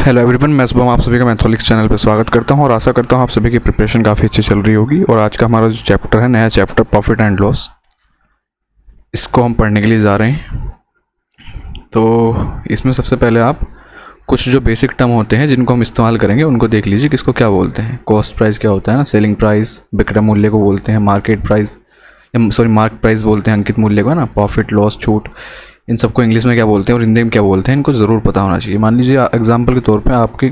Hello everyone, मैं शुभम आप सभी का मैथमेटिक्स चैनल पर स्वागत करता हूं और आशा करता हूं आप सभी की प्रिपरेशन काफ़ी अच्छी चल रही होगी। और आज का हमारा जो चैप्टर है, नया चैप्टर प्रॉफिट एंड लॉस, इसको हम पढ़ने के लिए जा रहे हैं। तो इसमें सबसे पहले आप कुछ जो बेसिक टर्म होते हैं जिनको हम इस्तेमाल करेंगे उनको देख लीजिए, किसको क्या बोलते हैं। कॉस्ट प्राइस क्या होता है ना, सेलिंग प्राइस विक्रय मूल्य को बोलते हैं, मार्केट प्राइस मार्क प्राइस बोलते हैं अंकित मूल्य को, है ना। प्रॉफिट लॉस छूट, इन सबको इंग्लिश में क्या बोलते हैं और हिंदी में क्या बोलते हैं, इनको ज़रूर पता होना चाहिए। मान लीजिए एग्जांपल के तौर पे आपकी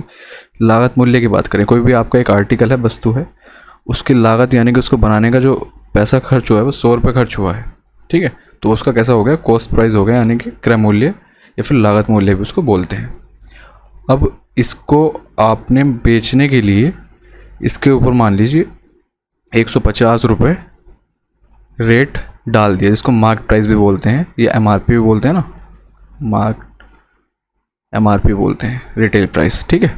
लागत मूल्य की बात करें, कोई भी आपका एक आर्टिकल है, वस्तु है, उसकी लागत यानी कि उसको बनाने का जो पैसा खर्च हुआ है वो 100 रुपये खर्च हुआ है, ठीक है। तो उसका कैसा हो गया, कॉस्ट प्राइस हो गया, यानी कि क्रय मूल्य या फिर लागत मूल्य भी उसको बोलते हैं। अब इसको आपने बेचने के लिए इसके ऊपर मान लीजिए 150 रुपये रेट डाल दिया, जिसको मार्क प्राइस भी बोलते हैं या एमआरपी भी बोलते हैं ना, एमआरपी बोलते हैं, रिटेल प्राइस, ठीक है।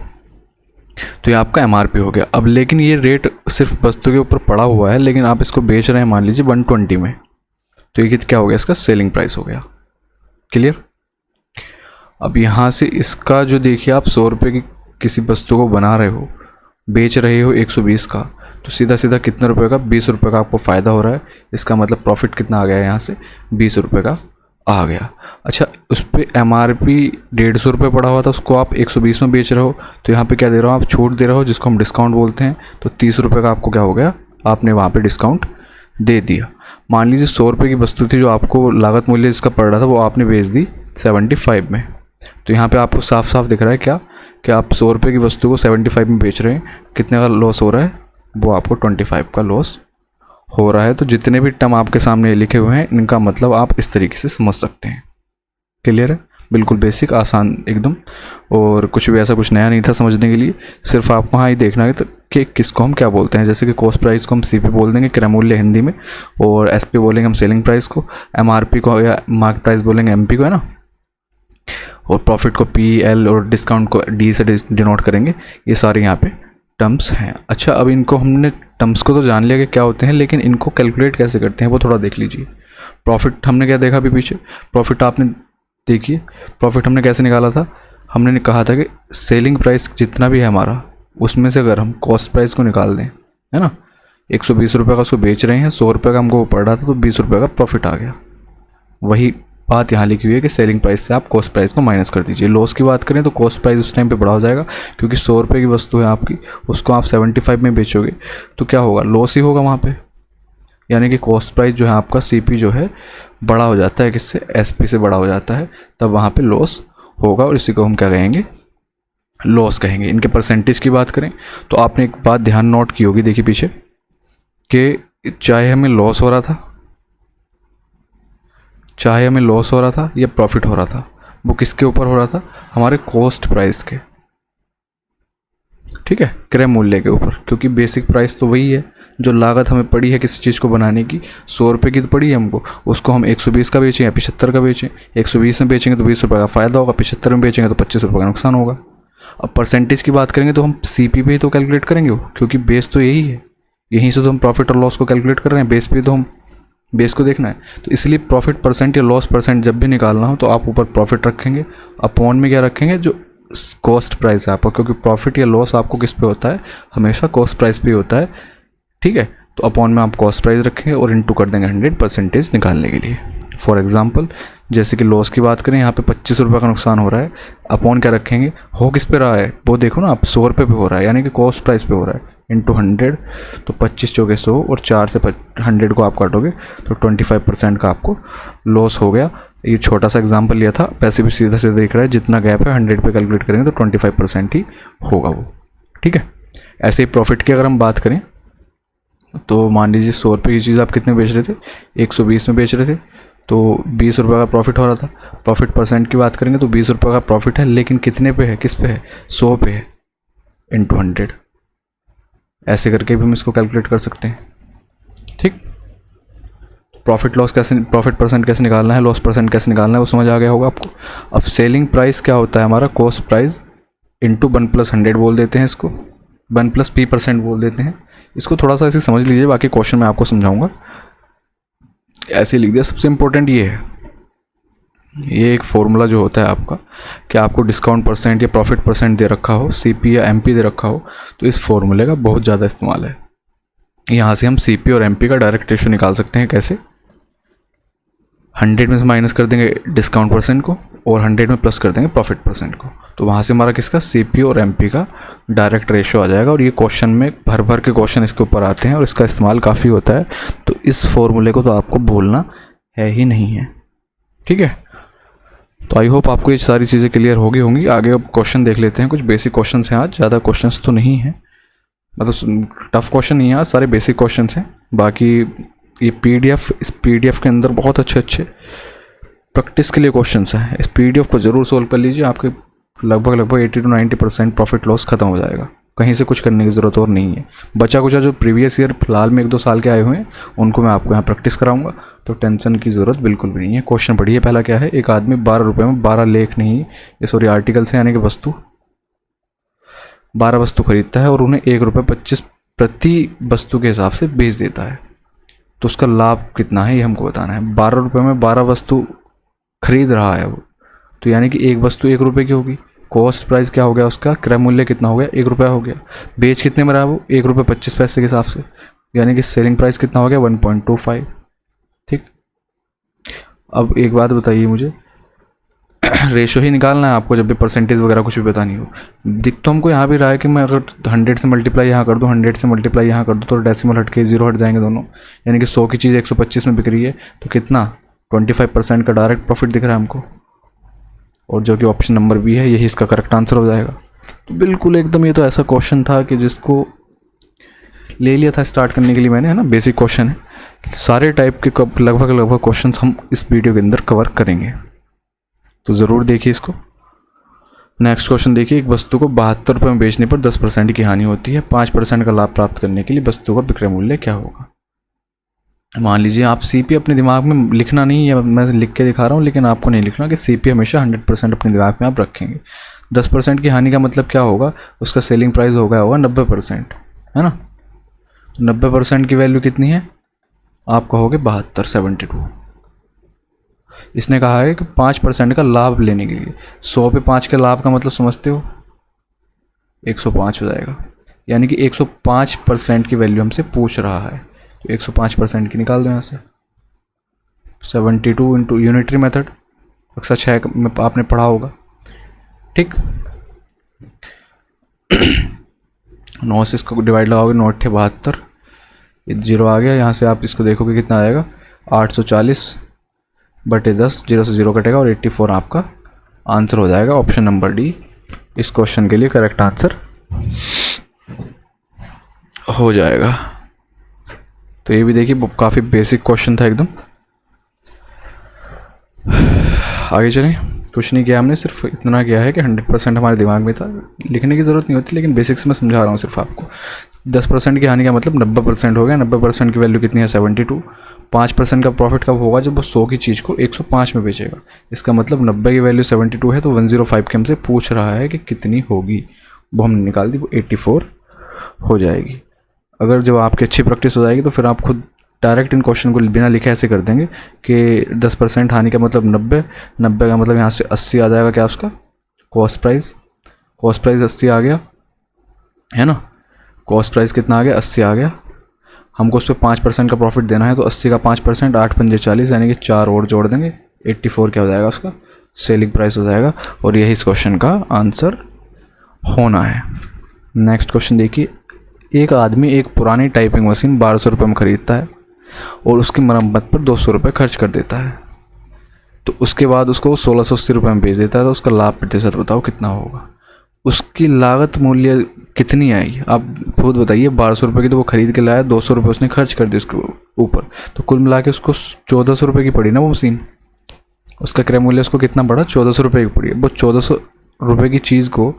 तो ये आपका एमआरपी हो गया। अब लेकिन ये रेट सिर्फ वस्तु के ऊपर पड़ा हुआ है, लेकिन आप इसको बेच रहे हैं मान लीजिए 120 में, तो ये क्या हो गया, इसका सेलिंग प्राइस हो गया। क्लियर। अब यहाँ से इसका जो देखिए, आप 100 रुपये की किसी वस्तु को बना रहे हो, बेच रहे हो 120 का, तो सीधा सीधा कितने रुपए का, 20 रुपये का आपको फ़ायदा हो रहा है। इसका मतलब प्रॉफिट कितना आ गया, यहाँ से 20 रुपये का आ गया। अच्छा, उस पर एमआरपी 150 रुपये पड़ा हुआ था, उसको आप 120 में बेच रहे हो, तो यहाँ पे क्या दे रहे हो, आप छूट दे रहे हो, जिसको हम डिस्काउंट बोलते हैं। तो 30 रुपये का आपको क्या हो गया, आपने वहाँ पे डिस्काउंट दे दिया। मान लीजिए 100 रुपये की वस्तु थी, जो आपको लागत मूल्य जिसका पड़ रहा था वो आपने बेच दी 75 में। तो यहाँ पर आपको साफ साफ दिख रहा है क्या, कि आप 100 रुपये की वस्तु को 75 में बेच रहे हैं, कितने का लॉस हो रहा है, वो आपको 25 का लॉस हो रहा है। तो जितने भी टर्म आपके सामने लिखे हुए हैं, इनका मतलब आप इस तरीके से समझ सकते हैं। क्लियर है, बिल्कुल बेसिक, आसान एकदम, और कुछ भी ऐसा कुछ नया नहीं था समझने के लिए। सिर्फ आपको हाँ ये देखना है तो कि किसको हम क्या बोलते हैं। जैसे कि कॉस्ट प्राइस को हम सीपी बोल देंगे, क्रय मूल्य हिंदी में, और एसपी बोलेंगे हम सेलिंग प्राइस को, एमआरपी को या मार्क प्राइस बोलेंगे एमपी को, है ना, और प्रॉफिट को पी एल और डिस्काउंट को डी से डिनोट करेंगे। ये सारे यहाँ पे टर्म्स हैं। अच्छा, अब इनको हमने टर्म्स को तो जान लिया कि क्या होते हैं, लेकिन इनको कैलकुलेट कैसे करते हैं वो थोड़ा देख लीजिए। प्रॉफिट हमने क्या देखा अभी पीछे, प्रॉफिट आपने देखिए, प्रॉफिट हमने कैसे निकाला था, हमने कहा था कि सेलिंग प्राइस जितना भी है हमारा, उसमें से अगर हम कॉस्ट प्राइस को निकाल दें, है ना, 120 रुपये का उसको बेच रहे हैं, 100 रुपये का हमको वो पड़ रहा था, तो 20 रुपये का प्रॉफिट आ गया। वही बात यहाँ लिखी हुई है कि सेलिंग प्राइस से आप कॉस्ट प्राइस को माइनस कर दीजिए। लॉस की बात करें तो कॉस्ट प्राइस उस टाइम पे बड़ा हो जाएगा, क्योंकि 100 रुपये की वस्तु है आपकी, उसको आप 75 में बेचोगे तो क्या होगा, लॉस ही होगा वहाँ पे। यानी कि कॉस्ट प्राइस जो है आपका, सीपी जो है बड़ा हो जाता है किससे, एसपी से बड़ा हो जाता है, तब वहाँ पे लॉस होगा, और इसी को हम क्या कहेंगे, लॉस कहेंगे। इनके परसेंटेज की बात करें तो आपने एक बात ध्यान नोट की होगी, देखिए पीछे, कि चाहे हमें लॉस हो रहा था या प्रॉफिट हो रहा था, वो किसके ऊपर हो रहा था, हमारे कॉस्ट प्राइस के, ठीक है, क्रय मूल्य के ऊपर। क्योंकि बेसिक प्राइस तो वही है, जो लागत हमें पड़ी है किसी चीज़ को बनाने की, 100 रुपये की तो पड़ी है हमको, उसको हम 120 का बेचें या 75 का बेचें। 120 में बेचेंगे तो 20 रुपये का फ़ायदा होगा, 75 में बेचेंगे तो 25 रुपये का नुकसान होगा। अब परसेंटेज की बात करेंगे तो हम सीपी पे ही तो कैलकुलेट करेंगे वो, क्योंकि बेस तो यही है, यहीं से तो हम प्रॉफिट और लॉस को कैलकुलेट कर रहे हैं, बेस पे तो हम बेस को देखना है। तो इसलिए प्रॉफिट परसेंट या लॉस परसेंट जब भी निकालना हो तो आप ऊपर प्रॉफिट रखेंगे, अपॉन में क्या रखेंगे, जो कॉस्ट प्राइस है आपका, क्योंकि प्रॉफिट या लॉस आपको किस पे होता है, हमेशा कॉस्ट प्राइस पे होता है, ठीक है। तो अपॉन में आप कॉस्ट प्राइस रखेंगे और इनटू कर देंगे 100% निकालने के लिए। फॉर एग्जांपल, जैसे कि लॉस की बात करें, यहाँ पे 25 रुपये का नुकसान हो रहा है, अपॉन क्या रखेंगे, हो किस पे रहा है वो देखो ना आप, 100 रुपये पे हो रहा है, यानी कि कॉस्ट प्राइस पे हो रहा है, इंटू 100, तो 25 चौके 100, और 4 से 100 को आप काटोगे तो 25% का आपको लॉस हो गया। ये छोटा सा एग्जांपल लिया था, पैसे भी सीधा सीधा दिख रहा है, जितना गैप है 100 पे कैलकुलेट करेंगे तो 25% ही होगा वो, ठीक है। ऐसे ही प्रॉफिट की अगर हम बात करें तो मान लीजिए 100 रुपये की चीज़ आप कितने बेच रहे थे, 120 में बेच रहे थे, तो 20 रुपये का प्रॉफिट हो रहा था। प्रॉफिट परसेंट की बात करेंगे तो 20 रुपये का प्रॉफिट है, लेकिन कितने पे है, किस पे है, 100 पे है, इंटू 100, ऐसे करके भी हम इसको कैलकुलेट कर सकते हैं, ठीक। प्रॉफिट लॉस कैसे, प्रॉफिट परसेंट कैसे निकालना है, लॉस परसेंट कैसे निकालना है, वो समझ आ गया होगा आपको। अब सेलिंग प्राइस क्या होता है हमारा, कॉस्ट प्राइस इंटू 1 + 100 बोल देते हैं इसको, 1 + p% बोल देते हैं इसको। थोड़ा सा ऐसे समझ लीजिए, बाकी क्वेश्चन मैं आपको समझाऊंगा, ऐसे लिख दिया। सबसे इंपॉर्टेंट ये है ये एक फॉर्मूला जो होता है आपका कि आपको डिस्काउंट परसेंट या प्रॉफिट परसेंट दे रखा हो, सीपी या एमपी दे रखा हो, तो इस फॉर्मूले का बहुत ज़्यादा इस्तेमाल है। यहाँ से हम सीपी और एमपी का डायरेक्ट रेशो निकाल सकते हैं। कैसे? 100 में से माइनस कर देंगे डिस्काउंट परसेंट को और 100 में प्लस कर देंगे प्रॉफिट परसेंट को, तो वहाँ से हमारा किसका सीपी और एमपी का डायरेक्ट रेशो आ जाएगा। और ये क्वेश्चन में भर भर के क्वेश्चन इसके ऊपर आते हैं और इसका इस्तेमाल काफ़ी होता है, तो इस फॉर्मूले को तो आपको भूलना है ही नहीं है। ठीक है, तो आई होप आपको ये सारी चीज़ें क्लियर होंगी। आगे अब क्वेश्चन देख लेते हैं। कुछ बेसिक क्वेश्चन हैं आज, ज़्यादा क्वेश्चन तो नहीं है, मतलब टफ क्वेश्चन नहीं है आज, सारे बेसिक क्वेश्चन हैं। बाकी ये पीडीएफ, इस पीडीएफ के अंदर बहुत अच्छे अच्छे प्रैक्टिस के लिए क्वेश्चंस हैं। इस पीडीएफ को ज़रूर सोल्व कर लीजिए, आपके लगभग 80 to 90% प्रॉफिट लॉस खत्म हो जाएगा। कहीं से कुछ करने की ज़रूरत और नहीं है। बचा कुचा जो प्रीवियस ईयर फिलहाल में 1-2 साल के आए हुए हैं उनको मैं आपको यहाँ प्रैक्टिस कराऊंगा, तो टेंशन की ज़रूरत बिल्कुल भी नहीं है। क्वेश्चन पढ़िए। पहला क्या है? एक आदमी 12 रुपये में 12 लेख नहीं, ये सॉरी आर्टिकल से यानी कि वस्तु 12 वस्तु खरीदता है और उन्हें 1 रुपये 25 प्रति वस्तु के हिसाब से बेच देता है, तो उसका लाभ कितना है ये हमको बताना है। 12 रुपये में 12 वस्तु खरीद रहा है वो, तो यानी कि एक वस्तु 1 रुपये की होगी। कॉस्ट प्राइस क्या हो गया उसका? क्रय मूल्य कितना हो गया? 1 रुपया हो गया। बेच कितने में रहा वो? 1 रुपये 25 पैसे के हिसाब से, यानी कि सेलिंग प्राइस कितना हो गया? 1.25। ठीक, अब एक बात बताइए मुझे, रेशो ही निकालना है आपको जब भी परसेंटेज वगैरह कुछ भी बतानी हो। दिख तो हमको यहाँ भी रहा है कि मैं अगर 100 से मल्टीप्लाई यहाँ कर दूँ, 100 से मल्टीप्लाई यहाँ कर दूँ, तो डेसिमल हट के 0 हट जाएंगे दोनों, यानी कि 100 की चीज़ 125 में बिक रही है, तो कितना? 25% का डायरेक्ट प्रॉफिट दिख रहा है हमको, और जो कि ऑप्शन नंबर बी है यही इसका करेक्ट आंसर हो जाएगा। तो बिल्कुल एकदम ये तो ऐसा क्वेश्चन था कि जिसको ले लिया था स्टार्ट करने के लिए मैंने, है ना। बेसिक क्वेश्चन है, सारे टाइप के लगभग क्वेश्चन हम इस वीडियो के अंदर कवर करेंगे, तो ज़रूर देखिए इसको। नेक्स्ट क्वेश्चन देखिए, एक वस्तु को 72 रुपये में बेचने पर 10% की हानि होती है। 5% का लाभ प्राप्त करने के लिए वस्तु का विक्रय मूल्य क्या होगा? मान लीजिए आप सीपी अपने दिमाग में लिखना नहीं है, मैं लिख के दिखा रहा हूँ, लेकिन आपको नहीं लिखना कि सीपी हमेशा 100% अपने दिमाग में आप रखेंगे। 10% की हानि का मतलब क्या होगा? उसका सेलिंग प्राइस होगा 90%, है ना। 90% की वैल्यू कितनी है? आप कहोगे 72। इसने कहा है कि 5% का लाभ लेने के लिए, 100 पे 5 के लाभ का मतलब समझते हो? 105 हो जाएगा, यानी कि 105% की वैल्यू हमसे पूछ रहा है, तो 105% की निकाल दो यहाँ से। 72 इंटू यूनिटरी मेथड, अक्सर 6 में आपने पढ़ा होगा। ठीक, 9 से इसको डिवाइड लगाओगे, 9 8 72, ये 0 आ गया। यहाँ से आप इसको देखोगे कितना आएगा? 840 बटे 10, 0 से 0 कटेगा और 84 आपका आंसर हो जाएगा। ऑप्शन नंबर डी इस क्वेश्चन के लिए करेक्ट आंसर हो जाएगा। तो ये भी देखिए काफ़ी बेसिक क्वेश्चन था एकदम। आगे चलें। कुछ नहीं किया हमने, सिर्फ इतना किया है कि 100% हमारे दिमाग में था, लिखने की ज़रूरत नहीं होती, लेकिन बेसिक्स में समझा रहा हूँ सिर्फ आपको। 10% की हानि का मतलब 90% हो गया। 90% की वैल्यू कितनी है? 72। 5% का प्रॉफिट कब होगा? जब वो 100 की चीज़ को 105 में बेचेगा। इसका मतलब 90 की वैल्यू 72 है, तो 105 के हमसे पूछ रहा है कि कितनी होगी, वो हमने निकाल दी, वो 84 हो जाएगी। अगर जब आपकी अच्छी प्रैक्टिस हो जाएगी तो फिर आप खुद डायरेक्ट इन क्वेश्चन को बिना लिखे ऐसे कर देंगे कि 10% हानि का मतलब 90 का मतलब यहाँ से 80 आ जाएगा। क्या उसका कॉस्ट प्राइस 80 आ गया, है ना। कॉस्ट प्राइस कितना आ गया? 80 आ गया। हमको उस पर 5% का प्रॉफिट देना है, तो 80 का 5%, 8 पंजे 40, यानी कि 4 और जोड़ देंगे, 84 क्या हो जाएगा? उसका सेलिंग प्राइस हो जाएगा। और यही इस क्वेश्चन का आंसर होना है। नेक्स्ट क्वेश्चन देखिए, एक आदमी एक पुरानी टाइपिंग मशीन 1200 रुपये में ख़रीदता है और उसकी मरम्मत पर 200 रुपये खर्च कर देता है, तो उसके बाद उसको 1680 रुपये में बेच देता है, तो उसका लाभ प्रतिशत बताओ कितना होगा? उसकी लागत मूल्य कितनी आई? आप खुद बताइए। 1200 रुपये की तो वो खरीद के लाया, 200 रुपये उसने खर्च कर दिए उसके ऊपर, तो कुल मिला के उसको 1400 रुपये की पड़ी ना वो मशीन। उसका क्रय मूल्य उसको कितना पड़ा? 1400 रुपये की पड़ी। वो 1400 रुपये की चीज़ को,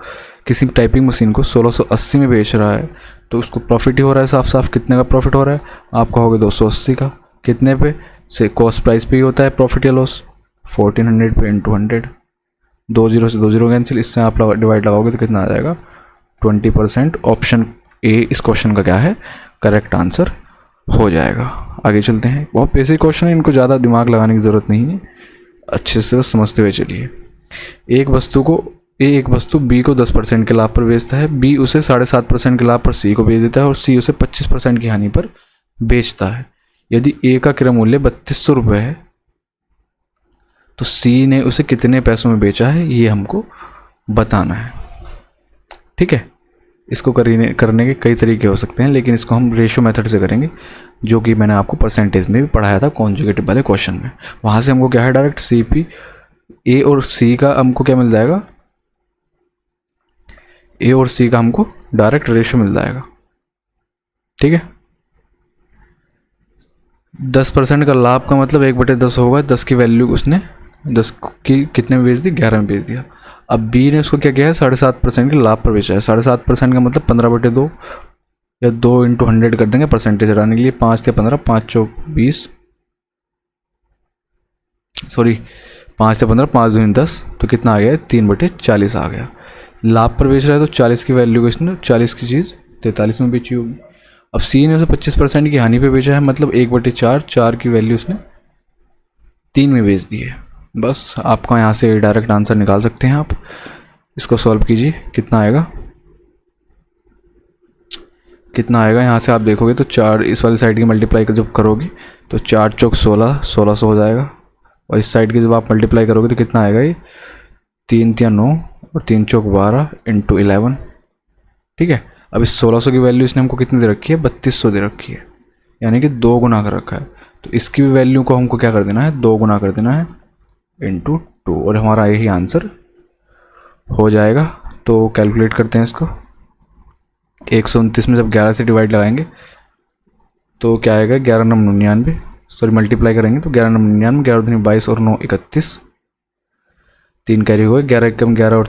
किसी टाइपिंग मशीन को 1680 में बेच रहा है, तो उसको प्रॉफिट ही हो रहा है साफ साफ। कितने का प्रॉफिट हो रहा है? आप कहोगे 280 का। कितने पे? से कॉस्ट प्राइस पे ही होता है प्रॉफिट या लॉस। 1400 पे इंटू 100, 2 0 से 2 0 कैंसिल, इससे आप डिवाइड लगाओगे तो कितना आ जाएगा? 20%। ऑप्शन ए इस क्वेश्चन का क्या है? करेक्ट आंसर हो जाएगा। आगे चलते हैं। बहुत बेसिक क्वेश्चन है, इनको ज़्यादा दिमाग लगाने की ज़रूरत नहीं है। अच्छे से समझते हुए चलिए। एक वस्तु बी को 10% के लाभ पर बेचता है, बी उसे 7.5% के लाभ पर सी को बेच देता है और सी उसे 25% की हानि पर बेचता है। यदि ए का क्रय मूल्य 3200 रुपये है तो सी ने उसे कितने पैसों में बेचा है ये हमको बताना है। ठीक है, इसको करने के कई तरीके हो सकते हैं, लेकिन इसको हम रेशियो मेथड से करेंगे, जो कि मैंने आपको परसेंटेज में भी पढ़ाया था कॉन्जुगेटिव वाले क्वेश्चन में। वहाँ से हमको क्या है, डायरेक्ट सी पी ए और सी का हमको क्या मिल जाएगा, ए और सी का हमको डायरेक्ट रेशियो मिल जाएगा। ठीक है, 10% का लाभ का मतलब 1/10 होगा। 10 की वैल्यू उसने 10 की कितने में बेच दी, 11 में बेच दिया। अब बी ने उसको क्या किया है, 7.5% के लाभ पर बेचा है। 7.5% का मतलब 15/2 या 2 × 100 कर देंगे परसेंटेज हटाने के लिए। 5 या 15, 5 चौक 20, सॉरी 5 या 15, 5 दूनी 10, तो कितना आ गया, 3/40 आ गया। लाभ पर बेच रहा है तो 40 की वैल्यू को इसने 40 की चीज़ 43 में बेची होगी। अब सी ने उसे 25% की हानि पे बेचा है, मतलब 1/4, 4 की वैल्यू उसने 3 में बेच दी है। बस आपका यहाँ से डायरेक्ट आंसर निकाल सकते हैं आप। इसको सॉल्व कीजिए, कितना आएगा यहाँ से आप देखोगे तो 4 इस वाली साइड की मल्टीप्लाई जब करोगे तो 4 चौक 16, 1600 हो जाएगा। और इस साइड की जब आप मल्टीप्लाई करोगे तो कितना आएगा, ये 3 × 9 और 3 चौक 12 × 11। ठीक है, अब इस 1600 की वैल्यू इसने हमको कितनी दे रखी है, 3200 दे रखी है, यानी कि 2 गुना कर रखा है। तो इसकी भी वैल्यू को हमको क्या कर देना है, 2 गुना कर देना है × 2, और हमारा यही आंसर हो जाएगा। तो कैलकुलेट करते हैं इसको। 129 में जब 11 से डिवाइड लगाएंगे तो क्या आएगा, 11 × 9 99, सॉरी मल्टीप्लाई करेंगे तो 11 × 9 99, 11 दूनी 22 और 9 31, 3 कैरी हुए, 11 × 11 और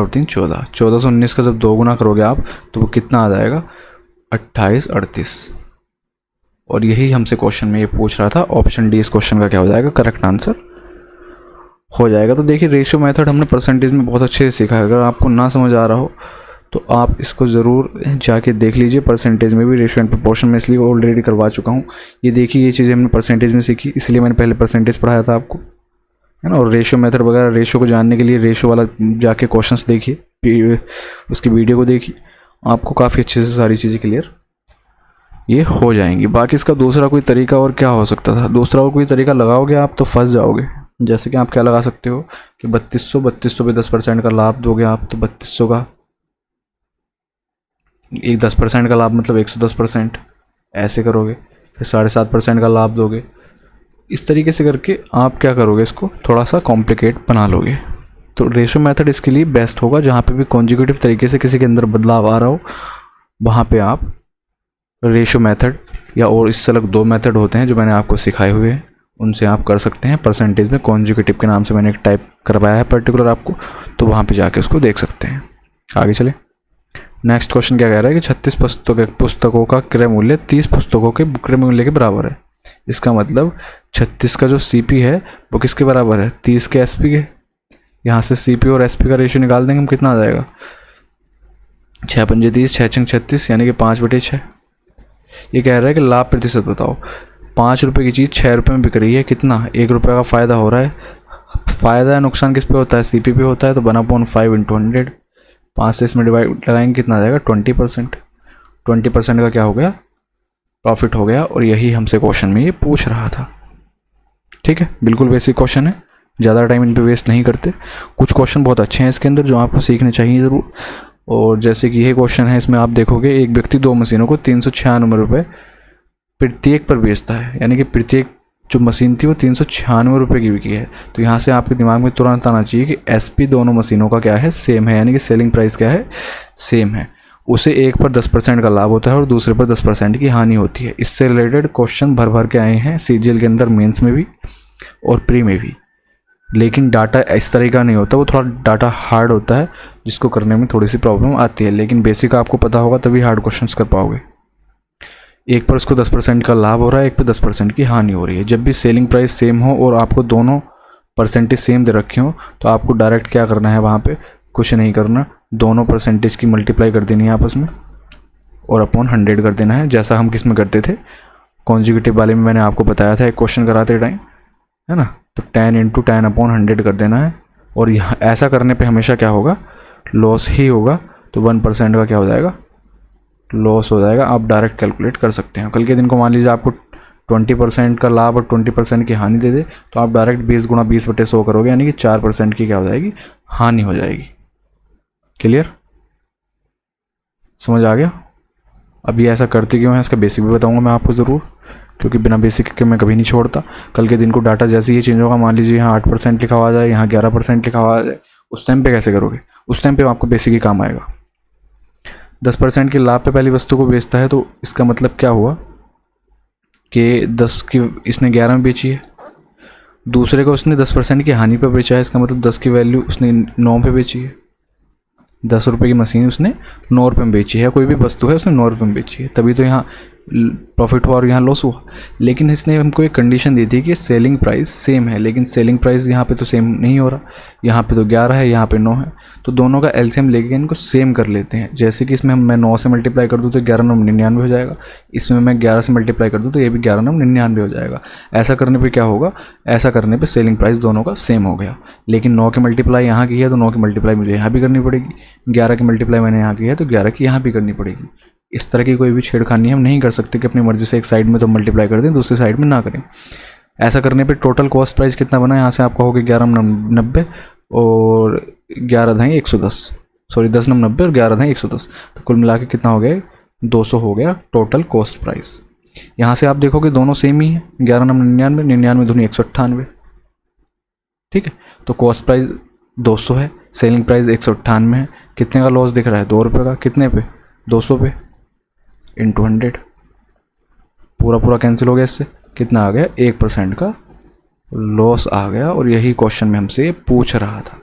3 14, 14 से 19 का जब 2 गुना करोगे आप तो वो कितना आ जाएगा, 28 38। और यही हमसे क्वेश्चन में ये पूछ रहा था। ऑप्शन डी इस क्वेश्चन का क्या हो जाएगा, करेक्ट आंसर हो जाएगा। तो देखिए, रेशियो मेथड हमने परसेंटेज में बहुत अच्छे से सीखा है। अगर आपको ना समझ आ रहा हो तो आप इसको ज़रूर जाके देख लीजिए। परसेंटेज में भी रेशियो एंड प्रोपोर्शन में इसलिए ऑलरेडी करवा चुका हूँ। ये देखिए, ये चीज़ें हमने परसेंटेज में सीखी, इसलिए मैंने पहले परसेंटेज पढ़ाया था आपको, है ना। और रेशियो मेथड वगैरह, रेशियो को जानने के लिए रेशियो वाला जाके क्वेश्चंस देखिए, उसकी वीडियो को देखिए, आपको काफ़ी अच्छे से सारी चीज़ें क्लियर ये हो जाएंगी। बाकी इसका दूसरा कोई तरीका और क्या हो सकता था, दूसरा और कोई तरीका लगाओगे आप तो फंस जाओगे। जैसे कि आप क्या लगा सकते हो कि 3200 पे 10% का लाभ दोगे आप, तो 3200 का एक 10% का लाभ मतलब 110%, ऐसे करोगे। फिर 7.5% का लाभ दोगे। इस तरीके से करके आप क्या करोगे, इसको थोड़ा सा कॉम्प्लिकेट बना लोगे। तो रेशियो मेथड इसके लिए बेस्ट होगा। जहाँ पे भी कॉन्जुगेटिव तरीके से किसी के अंदर बदलाव आ रहा हो, वहाँ पे आप रेशियो मेथड या और इससे अलग 2 मेथड होते हैं जो मैंने आपको सिखाए हुए हैं, उनसे आप कर सकते हैं। परसेंटेज में कॉन्जुगेटिव के नाम से मैंने एक टाइप करवाया है पर्टिकुलर आपको, तो वहाँ पे जाके उसको देख सकते हैं। आगे चले, नेक्स्ट क्वेश्चन क्या कह रहा है कि 36 पुस्तकों का क्रय मूल्य 30 पुस्तकों के क्रय मूल्य के बराबर है। इसका मतलब 36 का जो सीपी है वो किसके बराबर है, 30 के एसपी के। यहाँ से सीपी और एसपी का रेशियो निकाल देंगे हम, कितना आ जाएगा, 6 पंजे 30, 6 छंग 36, यानी कि 5/6। ये कह रहा है कि लाभ प्रतिशत बताओ। 5 रुपये की चीज़ 6 रुपये में बिक रही है, कितना, 1 रुपये का फ़ायदा हो रहा है। फ़ायदा या नुकसान किस पे होता है, सीपी पे होता है। तो 1/5 × 100, 5 से इसमें डिवाइड लगाएंगे, कितना आ जाएगा, 20%। 20% का क्या हो गया, प्रॉफिट हो गया। और यही हमसे क्वेश्चन में ये पूछ रहा था। ठीक है, बिल्कुल बेसिक क्वेश्चन है, ज़्यादा टाइम इन पे वेस्ट नहीं करते। कुछ क्वेश्चन बहुत अच्छे हैं इसके अंदर जो आपको सीखने चाहिए ज़रूर। और जैसे कि ये क्वेश्चन है, इसमें आप देखोगे एक व्यक्ति 2 मशीनों को 396 रुपये प्रत्येक पर बेचता है, यानी कि प्रत्येक जो मशीन थी वो 396 रुपये की बिकी है। तो यहाँ से आपके दिमाग में तुरंत आना चाहिए कि एसपी दोनों मशीनों का क्या है, सेम है, यानी कि सेलिंग प्राइस क्या है, सेम है। उसे एक पर 10% का लाभ होता है और दूसरे पर 10% की हानि होती है। इससे रिलेटेड क्वेश्चन भर के आए हैं सीजीएल के अंदर, मेंस में भी और प्री में भी। लेकिन डाटा इस तरह का नहीं होता, वो थोड़ा डाटा हार्ड होता है, जिसको करने में थोड़ी सी प्रॉब्लम आती है। लेकिन बेसिक आपको पता होगा तभी हार्ड क्वेश्चंस कर पाओगे। एक पर उसको 10% का लाभ हो रहा है, एक पर 10% की हानि हो रही है। जब भी सेलिंग प्राइस सेम हो और आपको दोनों परसेंटेज सेम दे रखे हो, तो आपको डायरेक्ट क्या करना है, वहाँ पे कुछ नहीं करना, दोनों परसेंटेज की मल्टीप्लाई कर देनी है आपस में और अपॉन 100 कर देना है, जैसा हम किस में करते थे, कॉन्जुगेटिव वाले में मैंने आपको बताया था एक क्वेश्चन कराते टाइम। है ना। तो 10 × 10/100 कर देना है, और यहाँ ऐसा करने पे हमेशा क्या होगा, लॉस ही होगा। तो 1% का क्या हो जाएगा, लॉस हो जाएगा। आप डायरेक्ट कैलकुलेट कर सकते हैं। कल के दिन को मान लीजिए आपको 20% का लाभ और 20% की हानि दे दे, तो आप डायरेक्ट 20 × 20/100 करोगे, यानी कि 4% की क्या हो जाएगी, हानि हो जाएगी। क्लियर, समझ आ गया। अब ये ऐसा करते क्यों है, इसका बेसिक भी बताऊंगा मैं आपको ज़रूर, क्योंकि बिना बेसिक के मैं कभी नहीं छोड़ता। कल के दिन को डाटा जैसे ही चेंज होगा, मान लीजिए यहाँ 8% लिखा हुआ आ जाए, यहाँ 11% लिखा हुआ आ जाए, उस टाइम पे कैसे करोगे, उस टाइम पे आपको बेसिक ही काम आएगा। 10% के लाभ पे पहली वस्तु को बेचता है, तो इसका मतलब क्या हुआ कि 10 की इसने 11 में बेची है, दूसरे को उसने 10% की हानि पर बेचा है, इसका मतलब 10 की वैल्यू उसने 9 पे बेची है। 10 रुपये की मशीन उसने 9 रुपये में बेची है, कोई भी वस्तु है उसने 9 रुपये में बेची है, तभी तो यहाँ प्रॉफिट हुआ और यहाँ लॉस हुआ। लेकिन इसने हमको एक कंडीशन दी थी कि सेलिंग प्राइस सेम है, लेकिन सेलिंग प्राइस यहाँ पे तो सेम नहीं हो रहा, यहाँ पे तो 11 है, यहाँ पे 9 है। तो दोनों का एलसीएम लेके इनको सेम कर लेते हैं। जैसे कि इसमें मैं 9 से मल्टीप्लाई कर दूँ तो 11×9 = 99 हो जाएगा, इसमें मैं 11 से मल्टीप्लाई कर दूँ तो ये भी 11×99 हो जाएगा। ऐसा करने पर क्या होगा, ऐसा करने पर सेलिंग प्राइस दोनों का सेम हो गया। लेकिन 9 की मल्टीप्लाई यहाँ की है तो 9 की मल्टीप्लाई मुझे यहाँ भी करनी पड़ेगी, 11 की मल्टीप्लाई मैंने यहाँ की है तो 11 की यहाँ भी करनी पड़ेगी। इस तरह की कोई भी छेड़खानी हम नहीं कर सकते कि अपनी मर्जी से एक साइड में तो मल्टीप्लाई कर दें, दूसरी साइड में ना करें। ऐसा करने पे टोटल कॉस्ट प्राइस कितना बना, यहाँ से आपका हो गया 11×90 और 11×110, सॉरी 10×90 और 11×110, तो कुल मिला के कितना हो गया, 200 हो गया टोटल कॉस्ट प्राइस। यहाँ से आप देखोगे दोनों सेम ही है, 11×99, 99×198, ठीक है। तो कॉस्ट प्राइस 200 है, सेलिंग प्राइस 198 है। कितने का लॉस दिख रहा है, 2 रुपये का, कितने पे, 200 पे, इंटू 100, पूरा कैंसिल हो गया। इससे कितना आ गया, 1% का लॉस आ गया, और यही क्वेश्चन में हमसे पूछ रहा था।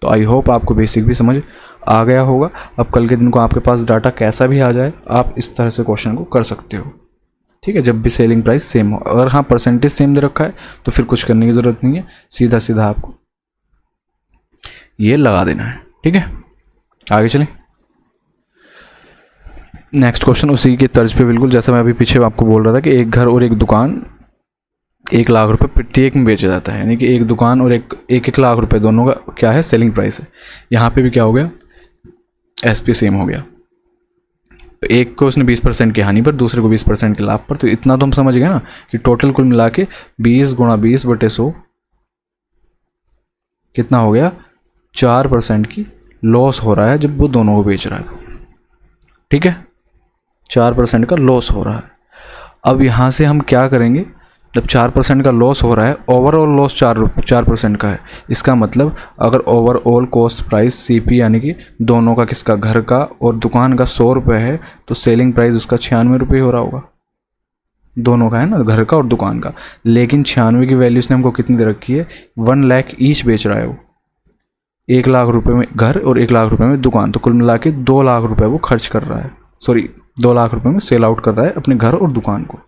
तो आई होप आपको बेसिक भी समझ आ गया होगा। अब कल के दिन को आपके पास डाटा कैसा भी आ जाए, आप इस तरह से क्वेश्चन को कर सकते हो, ठीक है, जब भी सेलिंग प्राइस सेम हो। अगर हाँ परसेंटेज सेम दे रखा है तो फिर कुछ करने की ज़रूरत नहीं है, सीधा सीधा आपको ये लगा देना है, ठीक है। आगे चलें, नेक्स्ट क्वेश्चन उसी के तर्ज पे बिल्कुल, जैसा मैं अभी पीछे आपको बोल रहा था कि एक घर और एक दुकान 1 लाख रुपए प्रत्येक में बेचा जाता है, यानी कि एक दुकान और एक लाख रुपए दोनों का क्या है, सेलिंग प्राइस है। यहाँ पे भी क्या हो गया, एसपी सेम हो गया। एक को उसने 20% की हानि पर, दूसरे को 20% के लाभ पर। तो इतना तो हम समझ गए ना कि टोटल कुल मिला के 20×20/100 कितना हो गया, 4% की लॉस हो रहा है जब वो दोनों को बेच रहा है, ठीक है, 4% का लॉस हो रहा है। अब यहाँ से हम क्या करेंगे, जब 4% का लॉस हो रहा है, ओवरऑल लॉस 4% का है, इसका मतलब अगर ओवरऑल कॉस्ट प्राइस सीपी यानी कि दोनों का, किसका, घर का और दुकान का 100 रुपये है, तो सेलिंग प्राइस उसका 96 रुपये हो रहा होगा, दोनों का है ना, घर का और दुकान का। लेकिन 96 की वैल्यू उसने हमको कितनी दे रखी है, 1 लाख ईच बेच रहा है वो, 1 लाख रुपये में घर और 1 लाख रुपये में दुकान, तो कुल मिला के 2 लाख रुपये वो खर्च कर रहा है, सॉरी 2 लाख रुपये में सेल आउट कर रहा है अपने घर और दुकान को,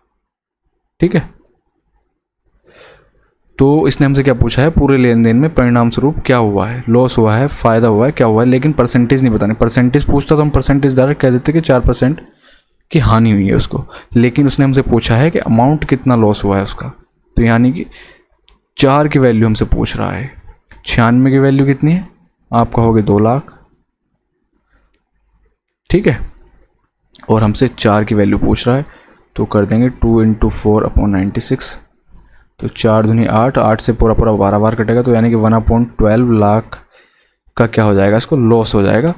ठीक है। तो इसने हमसे क्या पूछा है, पूरे लेन देन में परिणाम स्वरूप क्या हुआ है, लॉस हुआ है, फ़ायदा हुआ है, क्या हुआ है, लेकिन परसेंटेज नहीं बताने। परसेंटेज पूछता तो हम परसेंटेज डायरेक्ट कह देते कि 4% की हानि हुई है उसको, लेकिन उसने हमसे पूछा है कि अमाउंट कितना लॉस हुआ है उसका, तो यानी कि 4 की वैल्यू हमसे पूछ रहा है। 96 की वैल्यू कितनी है, आप कहोगे 2 लाख, ठीक है, और हमसे 4 की वैल्यू पूछ रहा है, तो कर देंगे 2 × 4/96, तो 4 दूनी 8, 8 से पूरा 12 बार कटेगा, तो यानी कि 1/12 लाख का क्या हो जाएगा, इसको लॉस हो जाएगा।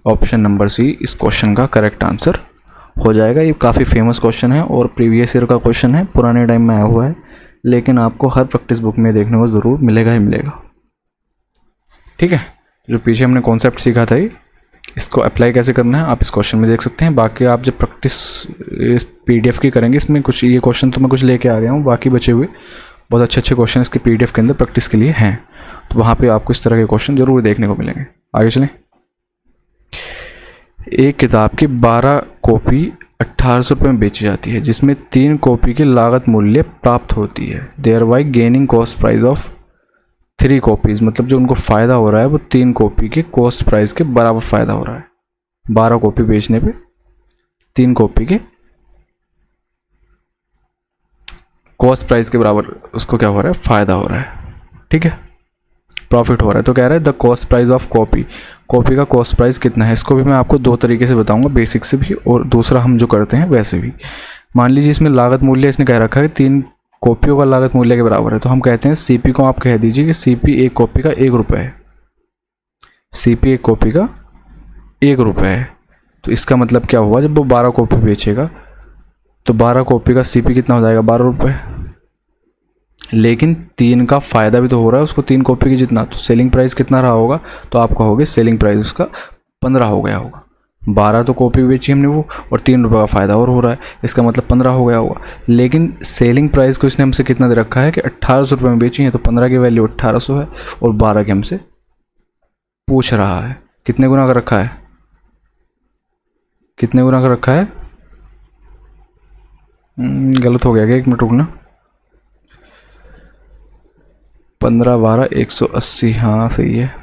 ऑप्शन नंबर सी इस क्वेश्चन का करेक्ट आंसर हो जाएगा। ये काफ़ी फेमस क्वेश्चन है और प्रीवियस ईयर का क्वेश्चन है, पुराने टाइम में आया हुआ है, लेकिन आपको हर प्रैक्टिस बुक में देखने को ज़रूर मिलेगा ही मिलेगा, ठीक है। जो पीछे हमने कॉन्सेप्ट सीखा था, इसको अप्लाई कैसे करना है आप इस क्वेश्चन में देख सकते हैं। बाकी आप जब प्रैक्टिस इस पीडीएफ की करेंगे, इसमें कुछ ये क्वेश्चन तो मैं कुछ लेके आ गया हूँ, बाकी बचे हुए बहुत अच्छे क्वेश्चन इसके पीडीएफ के अंदर प्रैक्टिस के लिए हैं, तो वहाँ पे आपको इस तरह के क्वेश्चन ज़रूर देखने को मिलेंगे। आगे चलें, एक किताब की 12 कॉपी 1800 रुपये में बेची जाती है, जिसमें 3 कॉपी की लागत मूल्य प्राप्त होती है, there by gaining cost price of 3 copies, मतलब जो उनको फ़ायदा हो रहा है वो 3 कॉपी के कॉस्ट प्राइस के बराबर फ़ायदा हो रहा है। 12 कॉपी बेचने पे 3 कॉपी के कॉस्ट प्राइस के बराबर उसको क्या हो रहा है, फ़ायदा हो रहा है, ठीक है, प्रॉफिट हो रहा है। तो कह रहा है the cost price of copy, copy का कॉस्ट प्राइस कितना है। इसको भी मैं आपको दो तरीके से बताऊंगा, बेसिक से भी और दूसरा हम जो करते हैं वैसे भी। मान लीजिए इसमें लागत मूल्य इसने कह रखा है 3 कॉपियों का लागत मूल्य के बराबर है, तो हम कहते हैं सीपी को आप कह दीजिए कि सीपी एक कॉपी का 1 रुपये है, सीपी एक कॉपी का 1 रुपये है। तो इसका मतलब क्या हुआ, जब वो 12 कॉपी बेचेगा तो 12 कॉपी का सीपी कितना हो जाएगा, 12 रुपये। लेकिन 3 का फ़ायदा भी तो हो रहा है उसको, 3 कॉपी की जितना, तो सेलिंग प्राइस कितना रहा होगा, तो आप कहोगे सेलिंग प्राइस उसका 15 हो गया होगा। 12 तो कॉपी बेची हमने वो, और 3 रुपये का फ़ायदा और हो रहा है, इसका मतलब 15 हो गया होगा। लेकिन सेलिंग प्राइस को इसने हमसे कितना दे रखा है कि 1800 रुपये में बेची है, तो 15 की वैल्यू 1800 है, और 12 की हमसे पूछ रहा है। कितने गुना का रखा है, कितने गुना का रखा है, गलत हो गया क्या, 1 मिनट रुकना, 15 12 180, हाँ सही है,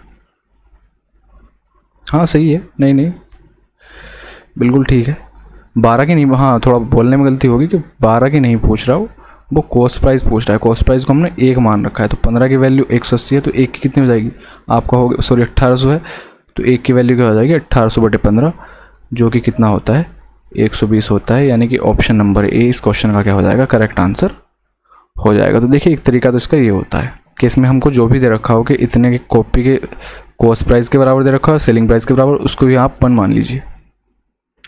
हाँ सही है, नहीं नहीं बिल्कुल ठीक है। 12 की नहीं, हाँ थोड़ा बोलने में गलती होगी कि 12 की नहीं पूछ रहा वो कॉस्ट प्राइस पूछ रहा है। कॉस्ट प्राइस को हमने 1 मान रखा है, तो 15 की वैल्यू 180 है, तो 1 की कितनी हो जाएगी, आप कहोगे सॉरी 1800 है, तो 1 की वैल्यू क्या हो जाएगी 1800 बटे 15, जो कि कितना होता है 120 होता है। यानी कि ऑप्शन नंबर ए इस क्वेश्चन का क्या हो जाएगा, करेक्ट आंसर हो जाएगा। तो देखिए एक तरीका तो इसका ये होता है कि इसमें हमको जो भी दे रखा हो कि इतने की कॉपी के कॉस्ट प्राइस के बराबर दे रखा हो, सेलिंग प्राइस के बराबर, उसको ही आप 1 मान लीजिए,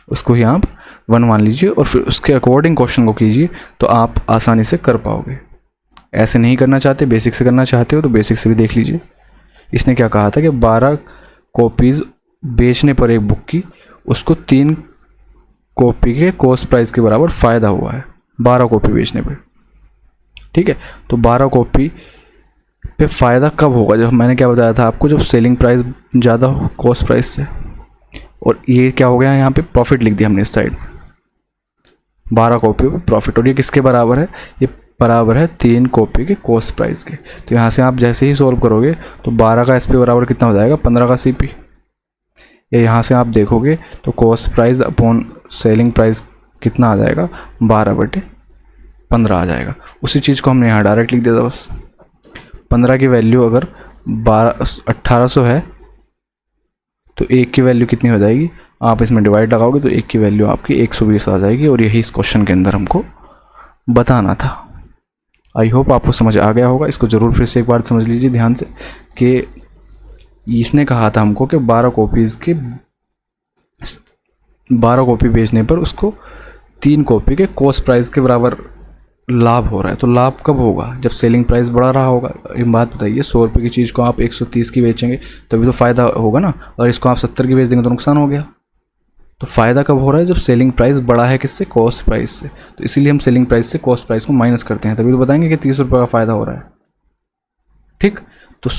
उसको ही आप 1 मान लीजिए, और फिर उसके अकॉर्डिंग क्वेश्चन को कीजिए, तो आप आसानी से कर पाओगे। ऐसे नहीं करना चाहते, बेसिक से करना चाहते हो तो बेसिक से भी देख लीजिए। इसने क्या कहा था कि 12 कॉपीज़ बेचने पर एक बुक की, उसको 3 कॉपी के कॉस्ट प्राइस के बराबर फ़ायदा हुआ है 12 कॉपी बेचने पर, ठीक है। तो 12 कॉपी पे फ़ायदा कब होगा, जब मैंने क्या बताया था आपको, जब सेलिंग प्राइस ज़्यादा हो कॉस्ट प्राइस से। और ये क्या हो गया, यहाँ पे प्रॉफिट लिख दिया हमने इस साइड, 12 कॉपी पे प्रॉफिट, और ये किसके बराबर है, ये बराबर है 3 कॉपी के कॉस्ट प्राइस के। तो यहाँ से आप जैसे ही सॉल्व करोगे तो 12 का एसपी बराबर कितना हो जाएगा, 15 का सीपी। या यहाँ से आप देखोगे तो cost price upon selling price कितना आ जाएगा, 12 बटे 15 आ जाएगा। उसी चीज़ को हमने यहाँ डायरेक्ट लिख दिया था बस। 15 की वैल्यू अगर 1800 है तो 1 की वैल्यू कितनी हो जाएगी, आप इसमें डिवाइड लगाओगे तो 1 की वैल्यू आपकी 120 आ जाएगी। और यही इस क्वेश्चन के अंदर हमको बताना था। आई होप आपको समझ आ गया होगा। इसको ज़रूर फिर से एक बार समझ लीजिए ध्यान से कि इसने कहा था हमको कि 12 कॉपी बेचने पर उसको 3 कॉपी के कॉस्ट प्राइस के बराबर लाभ हो रहा है। तो लाभ कब होगा, जब सेलिंग प्राइस बढ़ा रहा होगा। एक बात बताइए, 100 रुपये की चीज़ को आप 130 की बेचेंगे तभी तो फ़ायदा होगा ना, और इसको आप 70 की बेच देंगे तो नुकसान हो गया। तो फ़ायदा कब हो रहा है, जब सेलिंग प्राइस बढ़ा है किससे, कॉस्ट प्राइस से। तो इसीलिए हम सेलिंग प्राइस से कॉस्ट प्राइस को माइनस करते हैं, तभी तो बताएंगे कि 30 रुपये का फ़ायदा हो रहा है, ठीक। तो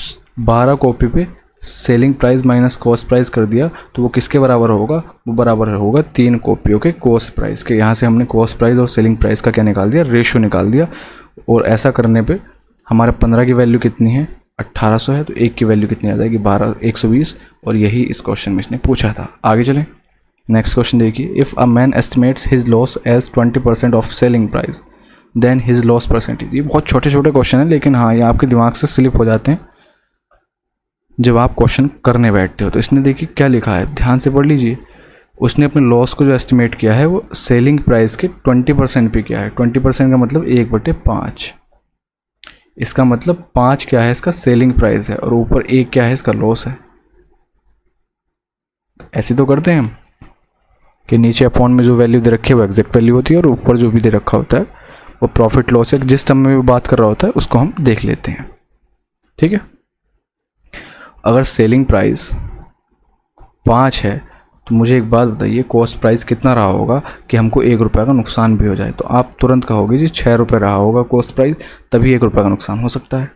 12 कॉपी पे selling price minus cost price कर दिया तो वो किसके बराबर होगा, वो बराबर होगा 3 कॉपियों के कॉस्ट प्राइस के। यहाँ से हमने कॉस्ट प्राइस और सेलिंग प्राइस का क्या निकाल दिया, रेशियो निकाल दिया। और ऐसा करने पे हमारे 15 की वैल्यू कितनी है, 1800 है, तो 1 की वैल्यू कितनी आ जाएगी, 120। और यही इस क्वेश्चन में इसने पूछा था। आगे चलें, नेक्स्ट क्वेश्चन देखिए। If a man estimates his loss as 20% of selling price then his loss percentage. ये बहुत छोटे छोटे क्वेश्चन है, लेकिन हाँ ये आपके दिमाग से स्लिप हो जाते हैं जब आप क्वेश्चन करने बैठते हो। तो इसने देखिए क्या लिखा है, ध्यान से पढ़ लीजिए। उसने अपने लॉस को जो एस्टिमेट किया है वो सेलिंग प्राइस के 20% पे किया है। 20% का मतलब 1/5। इसका मतलब 5 क्या है, इसका सेलिंग प्राइस है, और ऊपर 1 क्या है, इसका लॉस है। ऐसे तो करते हैं हम कि नीचे अपॉन में जो वैल्यू दे रखी है वो एग्जैक्ट वैल्यू होती है, और ऊपर जो भी दे रखा होता है वो प्रॉफिट लॉस है। जिस टर्म में भी बात कर रहा होता है उसको हम देख लेते हैं, ठीक है। अगर सेलिंग प्राइस 5 है तो मुझे एक बात बताइए, कॉस्ट प्राइस कितना रहा होगा कि हमको 1 रुपये का नुकसान भी हो जाए। तो आप तुरंत कहोगे जी 6 रुपये रहा होगा कॉस्ट प्राइस, तभी 1 रुपये का नुकसान हो सकता है,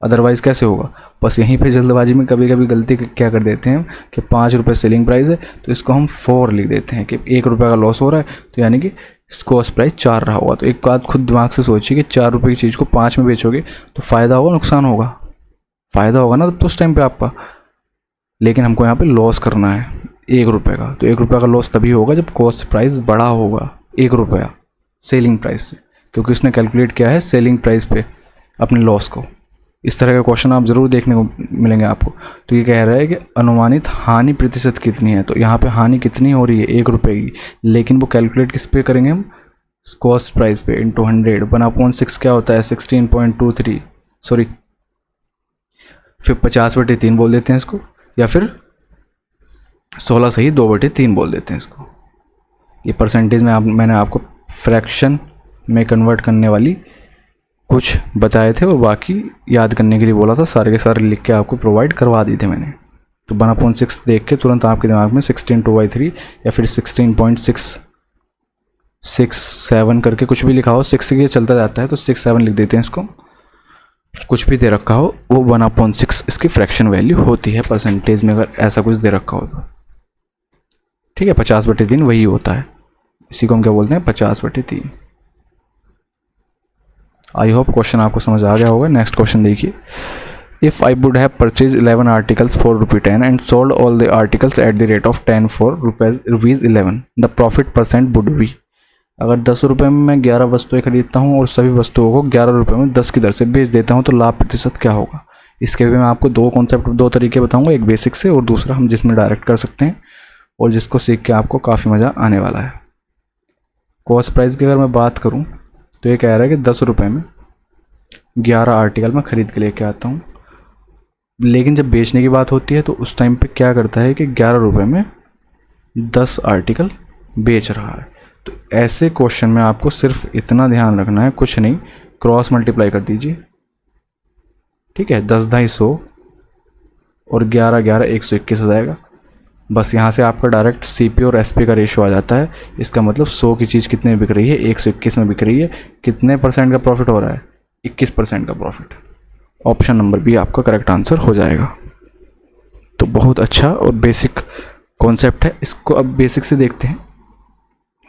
अदरवाइज़ कैसे होगा। बस यहीं पे जल्दबाजी में कभी कभी गलती क्या कर देते हैं कि 5 रुपये सेलिंग प्राइस है तो इसको हम 4 लिख देते हैं कि 1 रुपये का लॉस हो रहा है, तो यानी कि कॉस्ट प्राइस 4 रहा होगा। तो एक बात खुद दिमाग से सोचिए कि 4 रुपये की चीज़ को 5 में बेचोगे तो फ़ायदा होगा नुकसान होगा, फ़ायदा होगा ना तो उस टाइम पे आपका। लेकिन हमको यहाँ पे लॉस करना है 1 रुपये का, तो 1 रुपये का लॉस तभी होगा जब कॉस्ट प्राइस बड़ा होगा 1 रुपया सेलिंग प्राइस से। क्योंकि उसने कैलकुलेट किया है सेलिंग प्राइस पे अपने लॉस को। इस तरह का क्वेश्चन आप ज़रूर देखने को मिलेंगे आपको। तो ये कह रहा है कि अनुमानित हानि प्रतिशत कितनी है, तो यहाँ पे हानि कितनी हो रही है 1 रुपये की, लेकिन वो कैलकुलेट किस पे करेंगे हम, कॉस्ट प्राइस पे इंटू 100 1/6 क्या होता है 16.23 सॉरी, फिर 50/3 बोल देते हैं इसको, या फिर 16 सही 2/3 बोल देते हैं इसको। ये परसेंटेज में मैंने आपको फ्रैक्शन में कन्वर्ट करने वाली कुछ बताए थे और बाकी याद करने के लिए बोला था, सारे के सारे लिख के आपको प्रोवाइड करवा दिए थे मैंने। तो 1/6 देख के तुरंत आपके दिमाग में 16/2/3 या फिर 16.667 करके कुछ भी लिखा हो, 6 से ये चलता जाता है तो 6-7 लिख देते हैं इसको। कुछ भी दे रखा हो वो 1/6 इसकी फ्रैक्शन वैल्यू होती है परसेंटेज में, अगर ऐसा कुछ दे रखा हो तो। ठीक है, 50/3 वही होता है, इसी को हम क्या बोलते हैं 50/3। आई होप क्वेश्चन आपको समझ आ गया होगा। नेक्स्ट क्वेश्चन देखिए, if I would have purchase 11 articles for ₹10 and sold all the articles at the rate of 10 for ₹11, the profit percent would be. अगर 10 रुपये में मैं 11 वस्तुएं खरीदता हूँ और सभी वस्तुओं को 11 रुपये में 10 की दर से बेच देता हूँ तो लाभ प्रतिशत क्या होगा। इसके भी मैं आपको दो तरीके बताऊँगा, एक बेसिक से और दूसरा हम जिसमें डायरेक्ट कर सकते हैं और जिसको सीख के आपको काफ़ी मज़ा आने वाला है। कॉस्ट प्राइस की अगर मैं बात करूँ तो ये कह रहा है कि 10 रुपये में 11 आर्टिकल मैं ख़रीद के लेके आता हूँ, लेकिन जब बेचने की बात होती है तो उस टाइम पे क्या करता है कि 11 रुपये में 10 आर्टिकल बेच रहा है। तो ऐसे क्वेश्चन में आपको सिर्फ इतना ध्यान रखना है, कुछ नहीं, क्रॉस मल्टीप्लाई कर दीजिए। ठीक है, 10 250 और 11 11 121 हो जाएगा। बस यहाँ से आपका डायरेक्ट CP और SP का रेशियो आ जाता है। इसका मतलब 100 की चीज़ कितने में बिक रही है, 121 में बिक रही है। कितने % का प्रॉफिट हो रहा है, 21% का प्रॉफिट। ऑप्शन नंबर बी आपका करेक्ट आंसर हो जाएगा। तो बहुत अच्छा और बेसिक कॉन्सेप्ट है, इसको अब बेसिक से देखते हैं।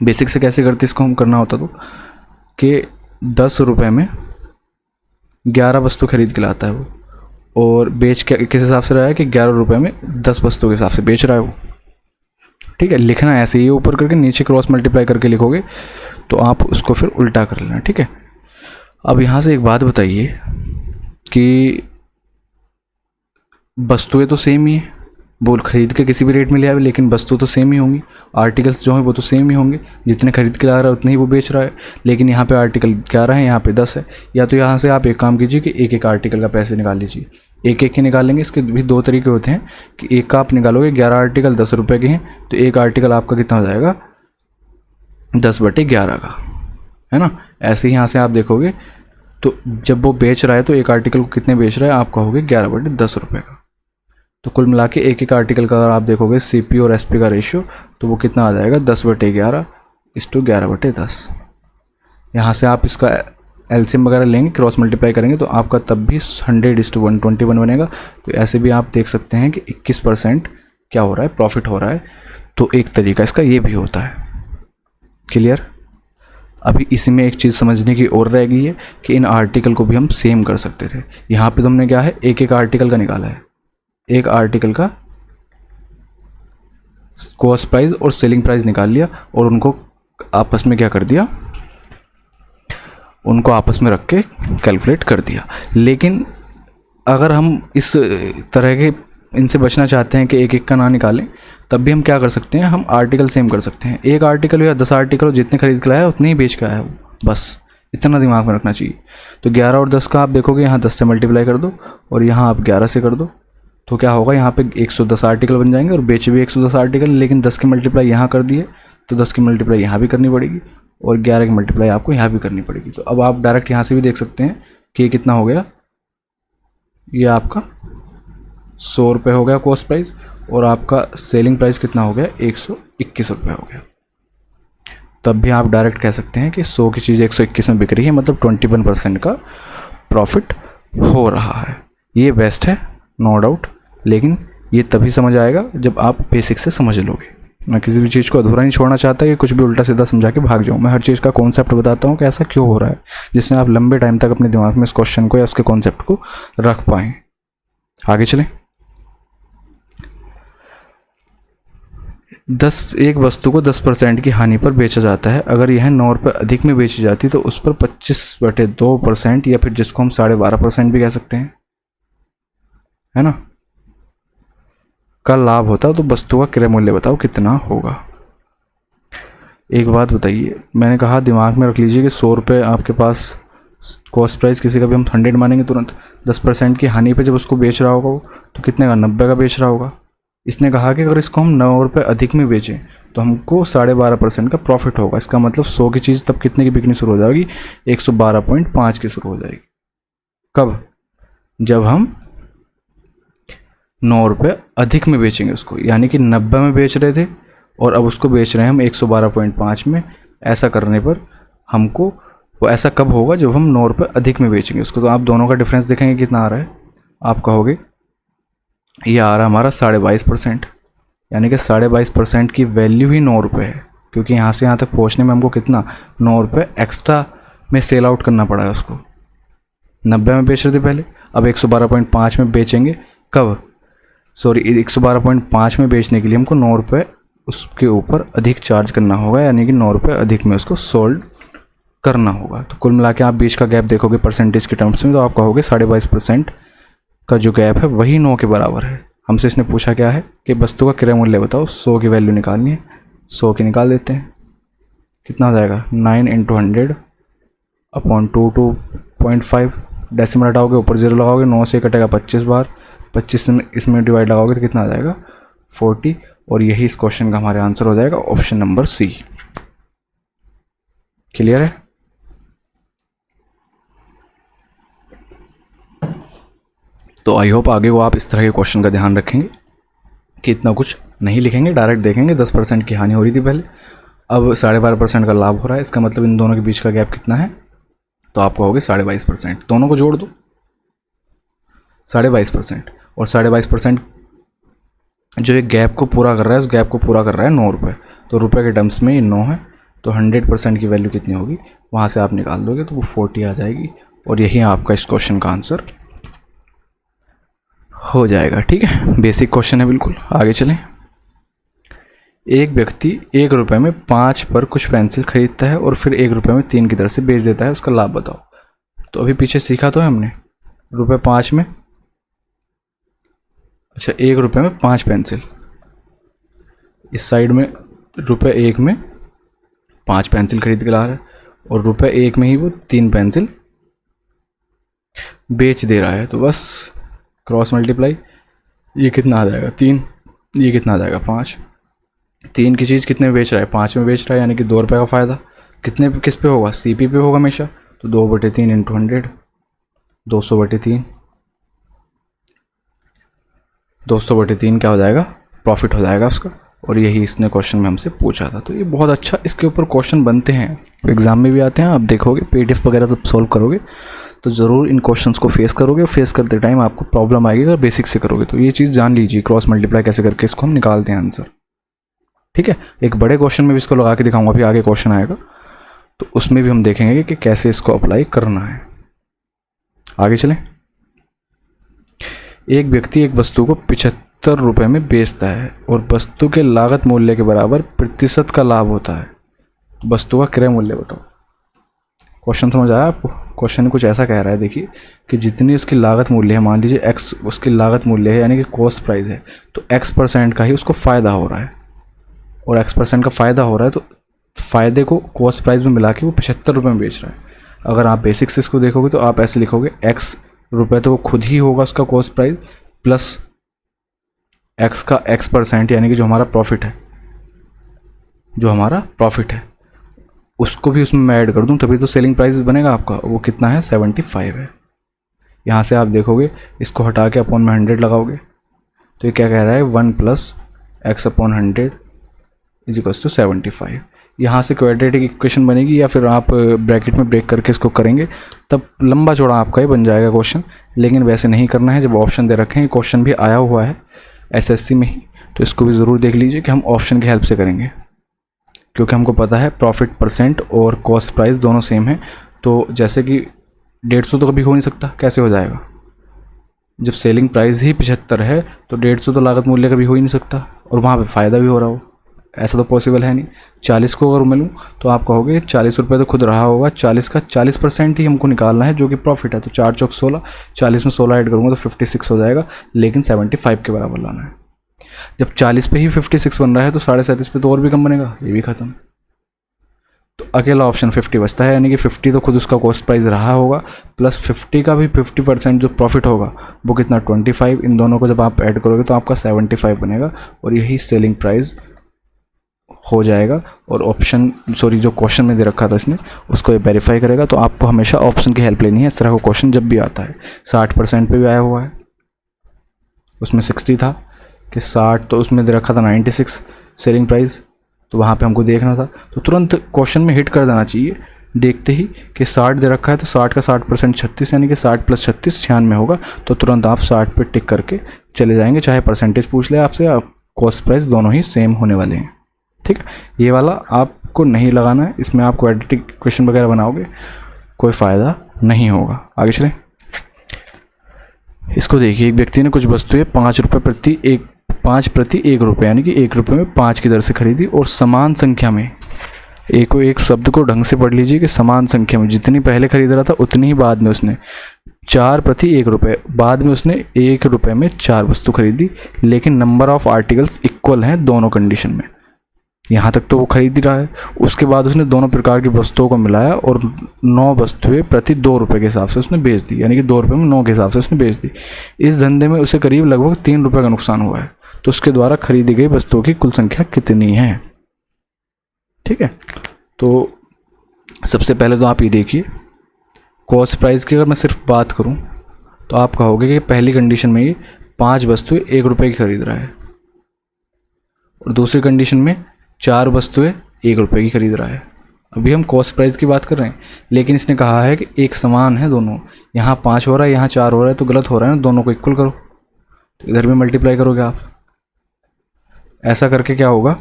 बेसिक से कैसे करते इसको हम करना होता तो कि 10 रुपये में 11 वस्तु खरीद के लाता है वो, और बेच के किस हिसाब से रहा है कि 11 रुपये में 10 वस्तु के हिसाब से बेच रहा है वो। ठीक है, लिखना ऐसे ही ऊपर करके नीचे क्रॉस मल्टीप्लाई करके लिखोगे तो आप उसको फिर उल्टा कर लेना। ठीक है, अब यहाँ से एक बात बताइए कि वस्तुएं तो सेम ही है, बोल खरीद के किसी भी रेट में ले आए लेकिन वस्तु तो सेम ही होंगी, आर्टिकल्स जो हैं वो तो सेम ही होंगे, जितने खरीद के ला रहा है उतने ही वो बेच रहा है। लेकिन यहाँ पे आर्टिकल 11 है, यहाँ पे 10 है। या तो यहाँ से आप एक काम कीजिए कि एक एक आर्टिकल का पैसे निकाल लीजिए, एक एक के निकालेंगे। इसके भी 2 तरीके होते हैं कि एक का आप निकालोगे, 11 आर्टिकल 10 रुपये के हैं तो एक आर्टिकल आपका कितना हो जाएगा 10/11 का, है ना। ऐसे ही यहाँ से आप देखोगे तो जब वो बेच रहा है तो एक आर्टिकल को कितने बेच रहा है, आप कहोगे 11/10 रुपये का। तो कुल मिला के एक एक आर्टिकल का अगर आप देखोगे CP और SP का रेशियो तो वो कितना आ जाएगा 10/11 = 11/10। यहाँ से आप इसका LCM वगैरह लेंगे, क्रॉस मल्टीप्लाई करेंगे तो आपका तब भी 100:121 बनेगा। तो ऐसे भी आप देख सकते हैं कि 21% क्या हो रहा है, प्रॉफिट हो रहा है। तो एक तरीका इसका ये भी होता है। क्लियर। अभी इसी में एक चीज़ समझने की और रह गई है कि इन आर्टिकल को भी हम सेम कर सकते थे। यहाँ पे तुमने क्या है, एक एक आर्टिकल का निकाला है, एक आर्टिकल का कॉस्ट प्राइस और सेलिंग प्राइस निकाल लिया और उनको आपस में क्या कर दिया, उनको आपस में रख के कैलकुलेट कर दिया। लेकिन अगर हम इस तरह के इनसे बचना चाहते हैं कि एक एक का ना निकालें, तब भी हम क्या कर सकते हैं, हम आर्टिकल सेम कर सकते हैं। एक आर्टिकल हो या 10 आर्टिकल हो, जितने खरीद के लाया उतने ही बेच के आया वो, बस इतना दिमाग में रखना चाहिए। तो 11 और 10 का आप देखोगे, यहाँ 10 से मल्टीप्लाई कर दो और यहाँ आप 11 से कर दो तो क्या होगा, यहाँ पे 110 आर्टिकल बन जाएंगे और बेचे भी 110 आर्टिकल। लेकिन 10 की मल्टीप्लाई यहाँ कर दिए तो 10 की मल्टीप्लाई यहाँ भी करनी पड़ेगी और 11 की मल्टीप्लाई आपको यहाँ भी करनी पड़ेगी। तो अब आप डायरेक्ट यहाँ से भी देख सकते हैं कि ये कितना हो गया, ये आपका 100 रुपये हो गया कॉस्ट प्राइस और आपका सेलिंग प्राइस कितना हो गया 121 रुपये हो गया। तब भी आप डायरेक्ट कह सकते हैं कि 100 की चीज़ 121 में बिक रही है, मतलब 21% का प्रॉफिट हो रहा है। ये बेस्ट है नो डाउट, लेकिन ये तभी समझ आएगा जब आप बेसिक से समझ लोगे। मैं किसी भी चीज़ को अधूरा नहीं छोड़ना चाहता कि कुछ भी उल्टा सीधा समझा के भाग जाऊँ। मैं हर चीज़ का कॉन्सेप्ट बताता हूँ कि ऐसा क्यों हो रहा है, जिससे आप लंबे टाइम तक अपने दिमाग में इस क्वेश्चन को या उसके कॉन्सेप्ट को रख पाएँ। आगे चलें। एक वस्तु को 10% की हानि पर बेचा जाता है। अगर यह 9 रुपये अधिक में बेची जाती तो उस पर 25/2% या फिर जिसको हम 12.5% भी कह सकते हैं, है ना, का लाभ होता। तो वस्तु का क्रय मूल्य बताओ कितना होगा। एक बात बताइए, मैंने कहा दिमाग में रख लीजिए कि 100 रुपये आपके पास कॉस्ट प्राइस, किसी का भी हम 100 मानेंगे तुरंत, 10% की हानि पे जब उसको बेच रहा होगा वो, तो कितने का, 90 का बेच रहा होगा। इसने कहा कि अगर इसको हम 9 रुपये अधिक में बेचें तो हमको 12.5% का प्रॉफिट होगा। इसका मतलब 100 की चीज़ तब कितने की बिकनी शुरू हो जाएगी, 112.5 की शुरू हो जाएगी। कब, जब हम 9 रुपये अधिक में बेचेंगे उसको, यानी कि 90 में बेच रहे थे और अब उसको बेच रहे हैं हम 112.5 में। ऐसा करने पर हमको, वो ऐसा कब होगा, जब हम 9 रुपये अधिक में बेचेंगे उसको। तो आप दोनों का डिफरेंस देखेंगे कितना आ रहा है। आप कहोगे ये आ रहा है हमारा 22.5%, यानी कि 22.5% की वैल्यू ही 9 रुपये है, क्योंकि यहाँ से यहाँ तक पहुँचने में हमको कितना, 9 रुपये एक्स्ट्रा में सेल आउट करना पड़ा है उसको। 90 में बेच रहे थे पहले, अब 112.5 में बेचेंगे। कब, सॉरी 112.5 में बेचने के लिए हमको 9 रुपये उसके ऊपर अधिक चार्ज करना होगा, यानी कि 9 रुपये अधिक में उसको सोल्ड करना होगा। तो कुल मिला के आप बीच का गैप देखोगे परसेंटेज के टर्म्स में, तो आप कहोगे 22.5% का जो गैप है वही 9 के बराबर है। हमसे इसने पूछा क्या है कि वस्तु का क्रय मूल्य बताओ, 100 की वैल्यू निकालनी है, 100 की निकाल देते हैं। कितना हो जाएगा, 9 × 100 अपॉन 2.5, डेसिमल हटाओगे ऊपर 0 लगाओगे, 9 से कटेगा 25 बार, 25 से इसमें डिवाइड लगाओगे तो कितना आ जाएगा, 40। और यही इस क्वेश्चन का हमारे आंसर हो जाएगा ऑप्शन नंबर सी। क्लियर है। तो आई होप आगे वो आप इस तरह के क्वेश्चन का ध्यान रखेंगे कि इतना कुछ नहीं लिखेंगे, डायरेक्ट देखेंगे 10% की हानि हो रही थी पहले, अब 12.5% का लाभ हो रहा है। इसका मतलब इन दोनों के बीच का गैप कितना है, तो आप कहोगे 22%। दोनों को जोड़ दो, 22%, और 22% जो एक गैप को पूरा कर रहा है, उस गैप को पूरा कर रहा है 9 रुपये। तो रुपये के टर्म्स में ये 9 है, तो 100% की वैल्यू कितनी होगी, वहाँ से आप निकाल दोगे तो वो 40 आ जाएगी। और यही आपका इस क्वेश्चन का आंसर हो जाएगा। ठीक है, बेसिक क्वेश्चन है बिल्कुल। आगे चलें। एक व्यक्ति 1 रुपये में 5 पर कुछ पेंसिल खरीदता है और फिर 1 रुपये में 3 की दर से बेच देता है, उसका लाभ बताओ। तो अभी पीछे सीखा तो है हमने, ₹5 में, अच्छा 1 रुपये में 5 पेंसिल, इस साइड में ₹1 में 5 पेंसिल खरीद के ला रहा है और ₹1 में ही वो 3 पेंसिल बेच दे रहा है। तो बस क्रॉस मल्टीप्लाई, ये कितना आ जाएगा 3, ये कितना आ जाएगा 5। 3 की चीज़ कितने में बेच रहा है, 5 में बेच रहा है, यानी कि 2 रुपये का फ़ायदा कितने किस पे होगा, CP पे होगा हमेशा। तो 2/3 × 100, 200/3, 200/3 क्या हो जाएगा, प्रॉफिट हो जाएगा उसका। और यही इसने क्वेश्चन में हमसे पूछा था। तो ये बहुत अच्छा इसके ऊपर क्वेश्चन बनते हैं, एग्ज़ाम में भी आते हैं। आप देखोगे PDF वगैरह जब सॉल्व करोगे तो ज़रूर इन क्वेश्चंस को फेस करोगे, और फेस करते टाइम आपको प्रॉब्लम आएगी अगर बेसिक से करोगे। तो ये चीज़ जान लीजिए, क्रॉस मल्टीप्लाई कैसे करके इसको हम निकालते हैं आंसर। ठीक है, एक बड़े क्वेश्चन में भी इसको लगा के दिखाऊंगा, अभी आगे क्वेश्चन आएगा तो उसमें भी हम देखेंगे कि कैसे इसको अप्लाई करना है। आगे चलें। एक व्यक्ति एक वस्तु को 75 रुपये में बेचता है और वस्तु के लागत मूल्य के बराबर प्रतिशत का लाभ होता है। वस्तु का क्रय मूल्य बताओ। क्वेश्चन समझ आया आपको। क्वेश्चन कुछ ऐसा कह रहा है, देखिए कि जितनी उसकी लागत मूल्य है, मान लीजिए x उसकी लागत मूल्य है, यानी कि कॉस्ट प्राइस है, तो x% का ही उसको फ़ायदा हो रहा है, और x% का फ़ायदा हो रहा है तो फ़ायदे को कॉस्ट प्राइस में मिला के वो 75 रुपये में बेच रहा है। अगर आप बेसिक से इसको देखोगे तो आप ऐसे लिखोगे, x रुपये तो वो खुद ही होगा उसका कॉस्ट प्राइस, प्लस x का x%, यानी कि जो हमारा प्रॉफिट है, जो हमारा प्रॉफिट है उसको भी उसमें मैं ऐड कर दूं, तभी तो सेलिंग प्राइस बनेगा आपका। वो कितना है, 75 है। यहाँ से आप देखोगे, इसको हटा के अपॉन में 100 लगाओगे तो ये क्या कह रहा है, 1 + x/100 = 75। यहाँ से क्वाड्रेटिक इक्वेशन बनेगी, या फिर आप ब्रैकेट में ब्रेक करके इसको करेंगे तब लंबा चौड़ा आपका ये बन जाएगा क्वेश्चन। लेकिन वैसे नहीं करना है, जब ऑप्शन दे रखे हैं, क्वेश्चन भी आया हुआ है SSC में ही, तो इसको भी ज़रूर देख लीजिए कि हम ऑप्शन की हेल्प से करेंगे, क्योंकि हमको पता है प्रॉफिट % और कॉस्ट प्राइस दोनों सेम है। तो जैसे कि 150 तो कभी हो नहीं सकता, कैसे हो जाएगा, जब सेलिंग प्राइस ही 75 है तो 150 तो लागत मूल्य कभी हो ही नहीं सकता, और वहाँ पे फ़ायदा भी हो रहा हो। ऐसा तो पॉसिबल है नहीं। 40 को अगर मैं लूँ तो आप कहोगे 40 रुपये तो खुद रहा होगा, 40 का 40% ही हमको निकालना है जो कि प्रॉफिट है। तो 4 चौक 16, 40 में 16 ऐड करूँगा तो 56 हो जाएगा, लेकिन 75 के बराबर लाना है। जब 40 पे ही 56 बन रहा है तो 37.5 पे तो और भी कम बनेगा, ये भी ख़त्म। तो अकेला ऑप्शन 50 बचता है, यानी कि 50 तो खुद उसका कॉस्ट प्राइस रहा होगा, प्लस 50 का भी 50% जो प्रॉफिट होगा वो कितना 25। इन दोनों को जब आप ऐड करोगे तो आपका 75 बनेगा और यही सेलिंग प्राइस हो जाएगा। और ऑप्शन जो क्वेश्चन में दे रखा था इसने उसको ये वेरीफाई करेगा। तो आपको हमेशा ऑप्शन की हेल्प लेनी है। इस तरह का क्वेश्चन जब भी आता है 60% पे भी आया हुआ है, उसमें 60 था कि 60, तो उसमें दे रखा था 96 सेलिंग प्राइस, तो वहाँ पे हमको देखना था। तो तुरंत क्वेश्चन में हिट कर जाना चाहिए देखते ही कि 60 दे रखा है तो 60 का 60% 36, यानी कि 60 + 36 96 होगा। तो तुरंत आप 60 पे टिक करके चले जाएंगे, चाहे परसेंटेज पूछ ले आपसे या कॉस्ट प्राइस, दोनों ही सेम होने वाले हैं। ठीक है, ये वाला आपको नहीं लगाना है, इसमें आप क्वाड्रेटिक क्वेश्चन वगैरह बनाओगे कोई फ़ायदा नहीं होगा। आगे चलें, इसको देखिए। एक व्यक्ति ने कुछ वस्तुएं 5 प्रति 1 रुपये यानी कि 1 रुपये में 5 की दर से खरीदी और समान संख्या में, एक शब्द को ढंग से पढ़ लीजिए कि समान संख्या में जितनी पहले खरीद रहा था उतनी ही बाद में उसने 4 प्रति 1 रुपये, बाद में उसने 1 रुपये में 4 वस्तु खरीदी, लेकिन नंबर ऑफ आर्टिकल्स इक्वल हैं दोनों कंडीशन में। यहाँ तक तो वो खरीद ही रहा है। उसके बाद उसने दोनों प्रकार की वस्तुओं को मिलाया और 9 वस्तुएं प्रति 2 रुपये के हिसाब से उसने बेच दी, यानी कि 2 रुपये में 9 के हिसाब से उसने बेच दी। इस धंधे में उसे करीब लगभग 3 रुपये का नुकसान हुआ है। तो उसके द्वारा खरीदी गई वस्तुओं की कुल संख्या कितनी है? ठीक है, तो सबसे पहले तो आप ये देखिए, कॉस्ट प्राइस की अगर मैं सिर्फ बात करूं तो आप कहोगे कि पहली कंडीशन में ये 5 वस्तुएं 1 रुपये की खरीद रहा है और दूसरी कंडीशन में 4 वस्तुएं 1 रुपये की खरीद रहा है। अभी हम कॉस्ट प्राइस की बात कर रहे हैं, लेकिन इसने कहा है कि एक समान है दोनों। यहाँ 5 हो रहा है, यहाँ 4 हो रहा है, तो गलत हो रहा है ना, दोनों को इक्वल करो। तो इधर भी मल्टीप्लाई करोगे आप। ऐसा करके क्या होगा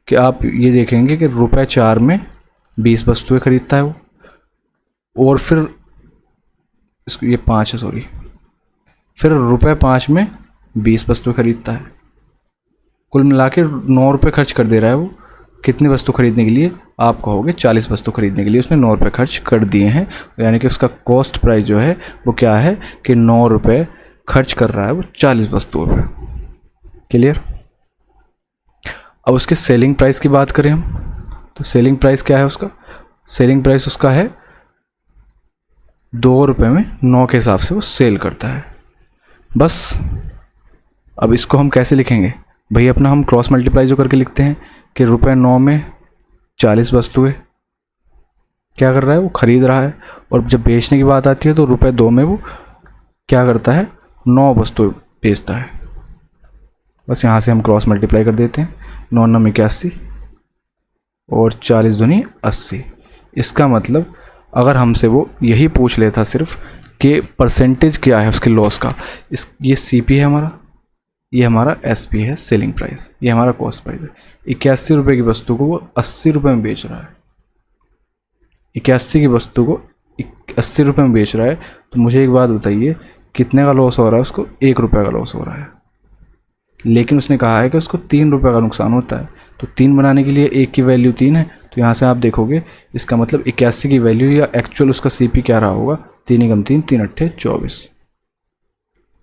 कि आप ये देखेंगे कि ₹4 में 20 वस्तुएं खरीदता है वो, और फिर इसको ये 5 है सॉरी, फिर ₹5 में 20 वस्तुएं खरीदता है। कुल मिला के 9 रुपये खर्च कर दे रहा है वो। कितनी वस्तु खरीदने के लिए? आप कहोगे 40 वस्तु खरीदने के लिए उसने 9 रुपये खर्च कर दिए हैं, यानी कि उसका कॉस्ट प्राइस जो है वो क्या है कि 9 रुपये खर्च कर रहा है वो 40 वस्तुओं पर। क्लियर? अब उसके सेलिंग प्राइस की बात करें हम, तो सेलिंग प्राइस क्या है उसका? सेलिंग प्राइस उसका है 2 रुपये में 9 के हिसाब से वो सेल करता है, बस। अब इसको हम कैसे लिखेंगे भाई? अपना हम क्रॉस मल्टीप्लाई जो करके लिखते हैं कि ₹9 में 40 वस्तुएं क्या कर रहा है वो खरीद रहा है, और जब बेचने की बात आती है तो ₹2 में वो क्या करता है 9 वस्तुएं बेचता है। बस यहाँ से हम क्रॉस मल्टीप्लाई कर देते हैं, 9 9 81 और 40 दूनी 80। इसका मतलब अगर हमसे वो यही पूछ लेता सिर्फ कि परसेंटेज क्या है उसके लॉस का, ये CP है हमारा, ये हमारा SP है सेलिंग प्राइस, ये हमारा कॉस्ट प्राइस है। 81 रुपये की वस्तु को वो 80 रुपये में बेच रहा है। 81 की वस्तु को 80 रुपये में बेच रहा है, तो मुझे एक बात बताइए कितने का लॉस हो रहा है उसको? 1 रुपये का लॉस हो रहा है। लेकिन उसने कहा है कि उसको 3 रुपये का नुकसान होता है। तो 3 बनाने के लिए 1 की वैल्यू 3 है, तो यहाँ से आप देखोगे इसका मतलब 81 की वैल्यू या एक्चुअल उसका CP क्या रहा होगा? 3 × 3 3 × 8 24।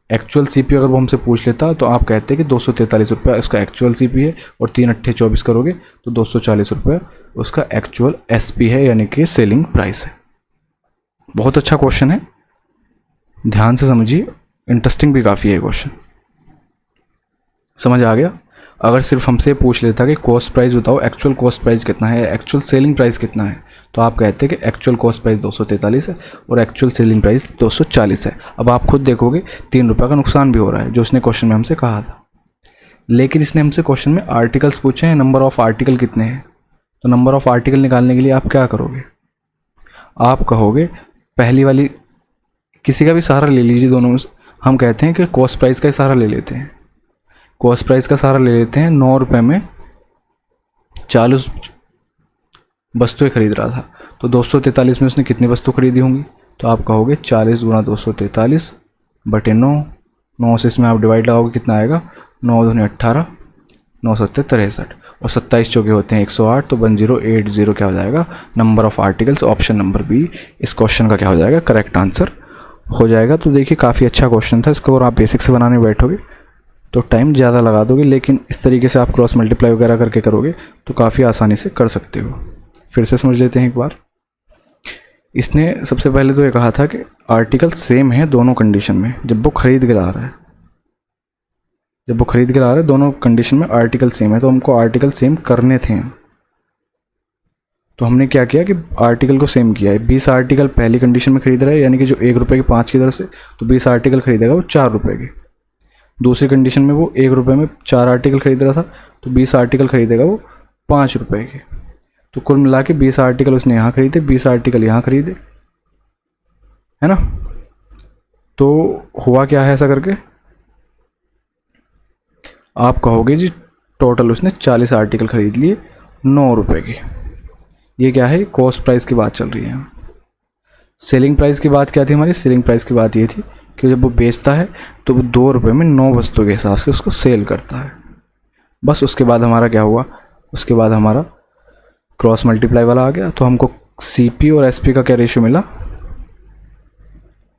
एक्चुअल CP अगर वो हमसे पूछ लेता तो आप कहते कि 243 रुपये उसका एक्चुअल CP है, और 3 × 8 24 करोगे तो 240 रुपये उसका एक्चुअल SP है, यानी कि सेलिंग प्राइस है। बहुत अच्छा क्वेश्चन है, ध्यान से समझिए, इंटरेस्टिंग भी काफ़ी है क्वेश्चन। समझ आ गया? अगर सिर्फ हमसे पूछ लेता कि कॉस्ट प्राइस बताओ, एक्चुअल कॉस्ट प्राइस कितना है, एक्चुअल सेलिंग प्राइस कितना है, तो आप कहते हैं कि एक्चुअल कॉस्ट प्राइस 243 है और एक्चुअल सेलिंग प्राइस 240 है। अब आप खुद देखोगे 3 रुपये का नुकसान भी हो रहा है, जो उसने क्वेश्चन में हमसे कहा था। लेकिन इसने हमसे क्वेश्चन में आर्टिकल्स पूछे हैं, नंबर ऑफ आर्टिकल कितने हैं। तो नंबर ऑफ आर्टिकल निकालने के लिए आप क्या करोगे? आप कहोगे पहली वाली किसी का भी सहारा ले लीजिए, दोनों में हम कहते हैं कि कॉस्ट प्राइस का सहारा ले लेते हैं। कॉस्ट प्राइस का सहारा ले लेते हैं, 9 रुपये में 40 वस्तुएं खरीद रहा था, तो 243 में उसने कितनी वस्तु खरीदी होंगी? तो आप कहोगे 40 × 243 बटे 9। 9 से इसमें आप डिवाइड लगाओगे, कितना आएगा? 9 दूनी 18 9 सत्ते 63 और 27 चौके होते हैं 108, तो 1080 क्या हो जाएगा, number of articles. Option number B इस क्वेश्चन का क्या हो जाएगा, करेक्ट आंसर हो जाएगा। तो देखिए काफ़ी अच्छा क्वेश्चन था, इसको अगर आप बेसिक से बनाने बैठोगे तो टाइम ज़्यादा लगा दोगे, लेकिन इस तरीके से आप क्रॉस मल्टीप्लाई वगैरह करके करोगे तो काफ़ी आसानी से कर सकते हो। फिर से समझ लेते हैं एक बार। इसने सबसे पहले तो ये कहा था कि आर्टिकल सेम है दोनों कंडीशन में, जब वो खरीद के ला रहा है, जब वो खरीद के ला रहा है दोनों कंडीशन में आर्टिकल सेम है, तो हमको आर्टिकल सेम करने थे। तो हमने क्या किया कि आर्टिकल को सेम किया है। 20 आर्टिकल पहली कंडीशन में खरीद रहा है, यानी कि जो 1 रुपये के 5 की दर से, तो 20 आर्टिकल खरीदेगा वो 4 रुपये के। दूसरी कंडीशन में वो 1 रुपये में 4 आर्टिकल खरीद रहा था, तो 20 आर्टिकल खरीदेगा वो 5 रुपये के। तो कुल मिला के 20 आर्टिकल उसने यहाँ खरीदे, 20 आर्टिकल यहाँ खरीदे, है ना। तो हुआ क्या है ऐसा करके, आप कहोगे जी टोटल उसने 40 आर्टिकल खरीद लिए 9 रुपये के। ये क्या है, कॉस्ट प्राइस की बात चल रही है। सेलिंग प्राइस की बात क्या थी हमारी, सेलिंग प्राइस की बात ये थी कि जब वो बेचता है तो वो 2 रुपये में 9 वस्तुओं के हिसाब से उसको सेल करता है। बस उसके बाद हमारा क्या हुआ, उसके बाद हमारा क्रॉस मल्टीप्लाई वाला आ गया। तो हमको CP और SP का क्या रेशियो मिला,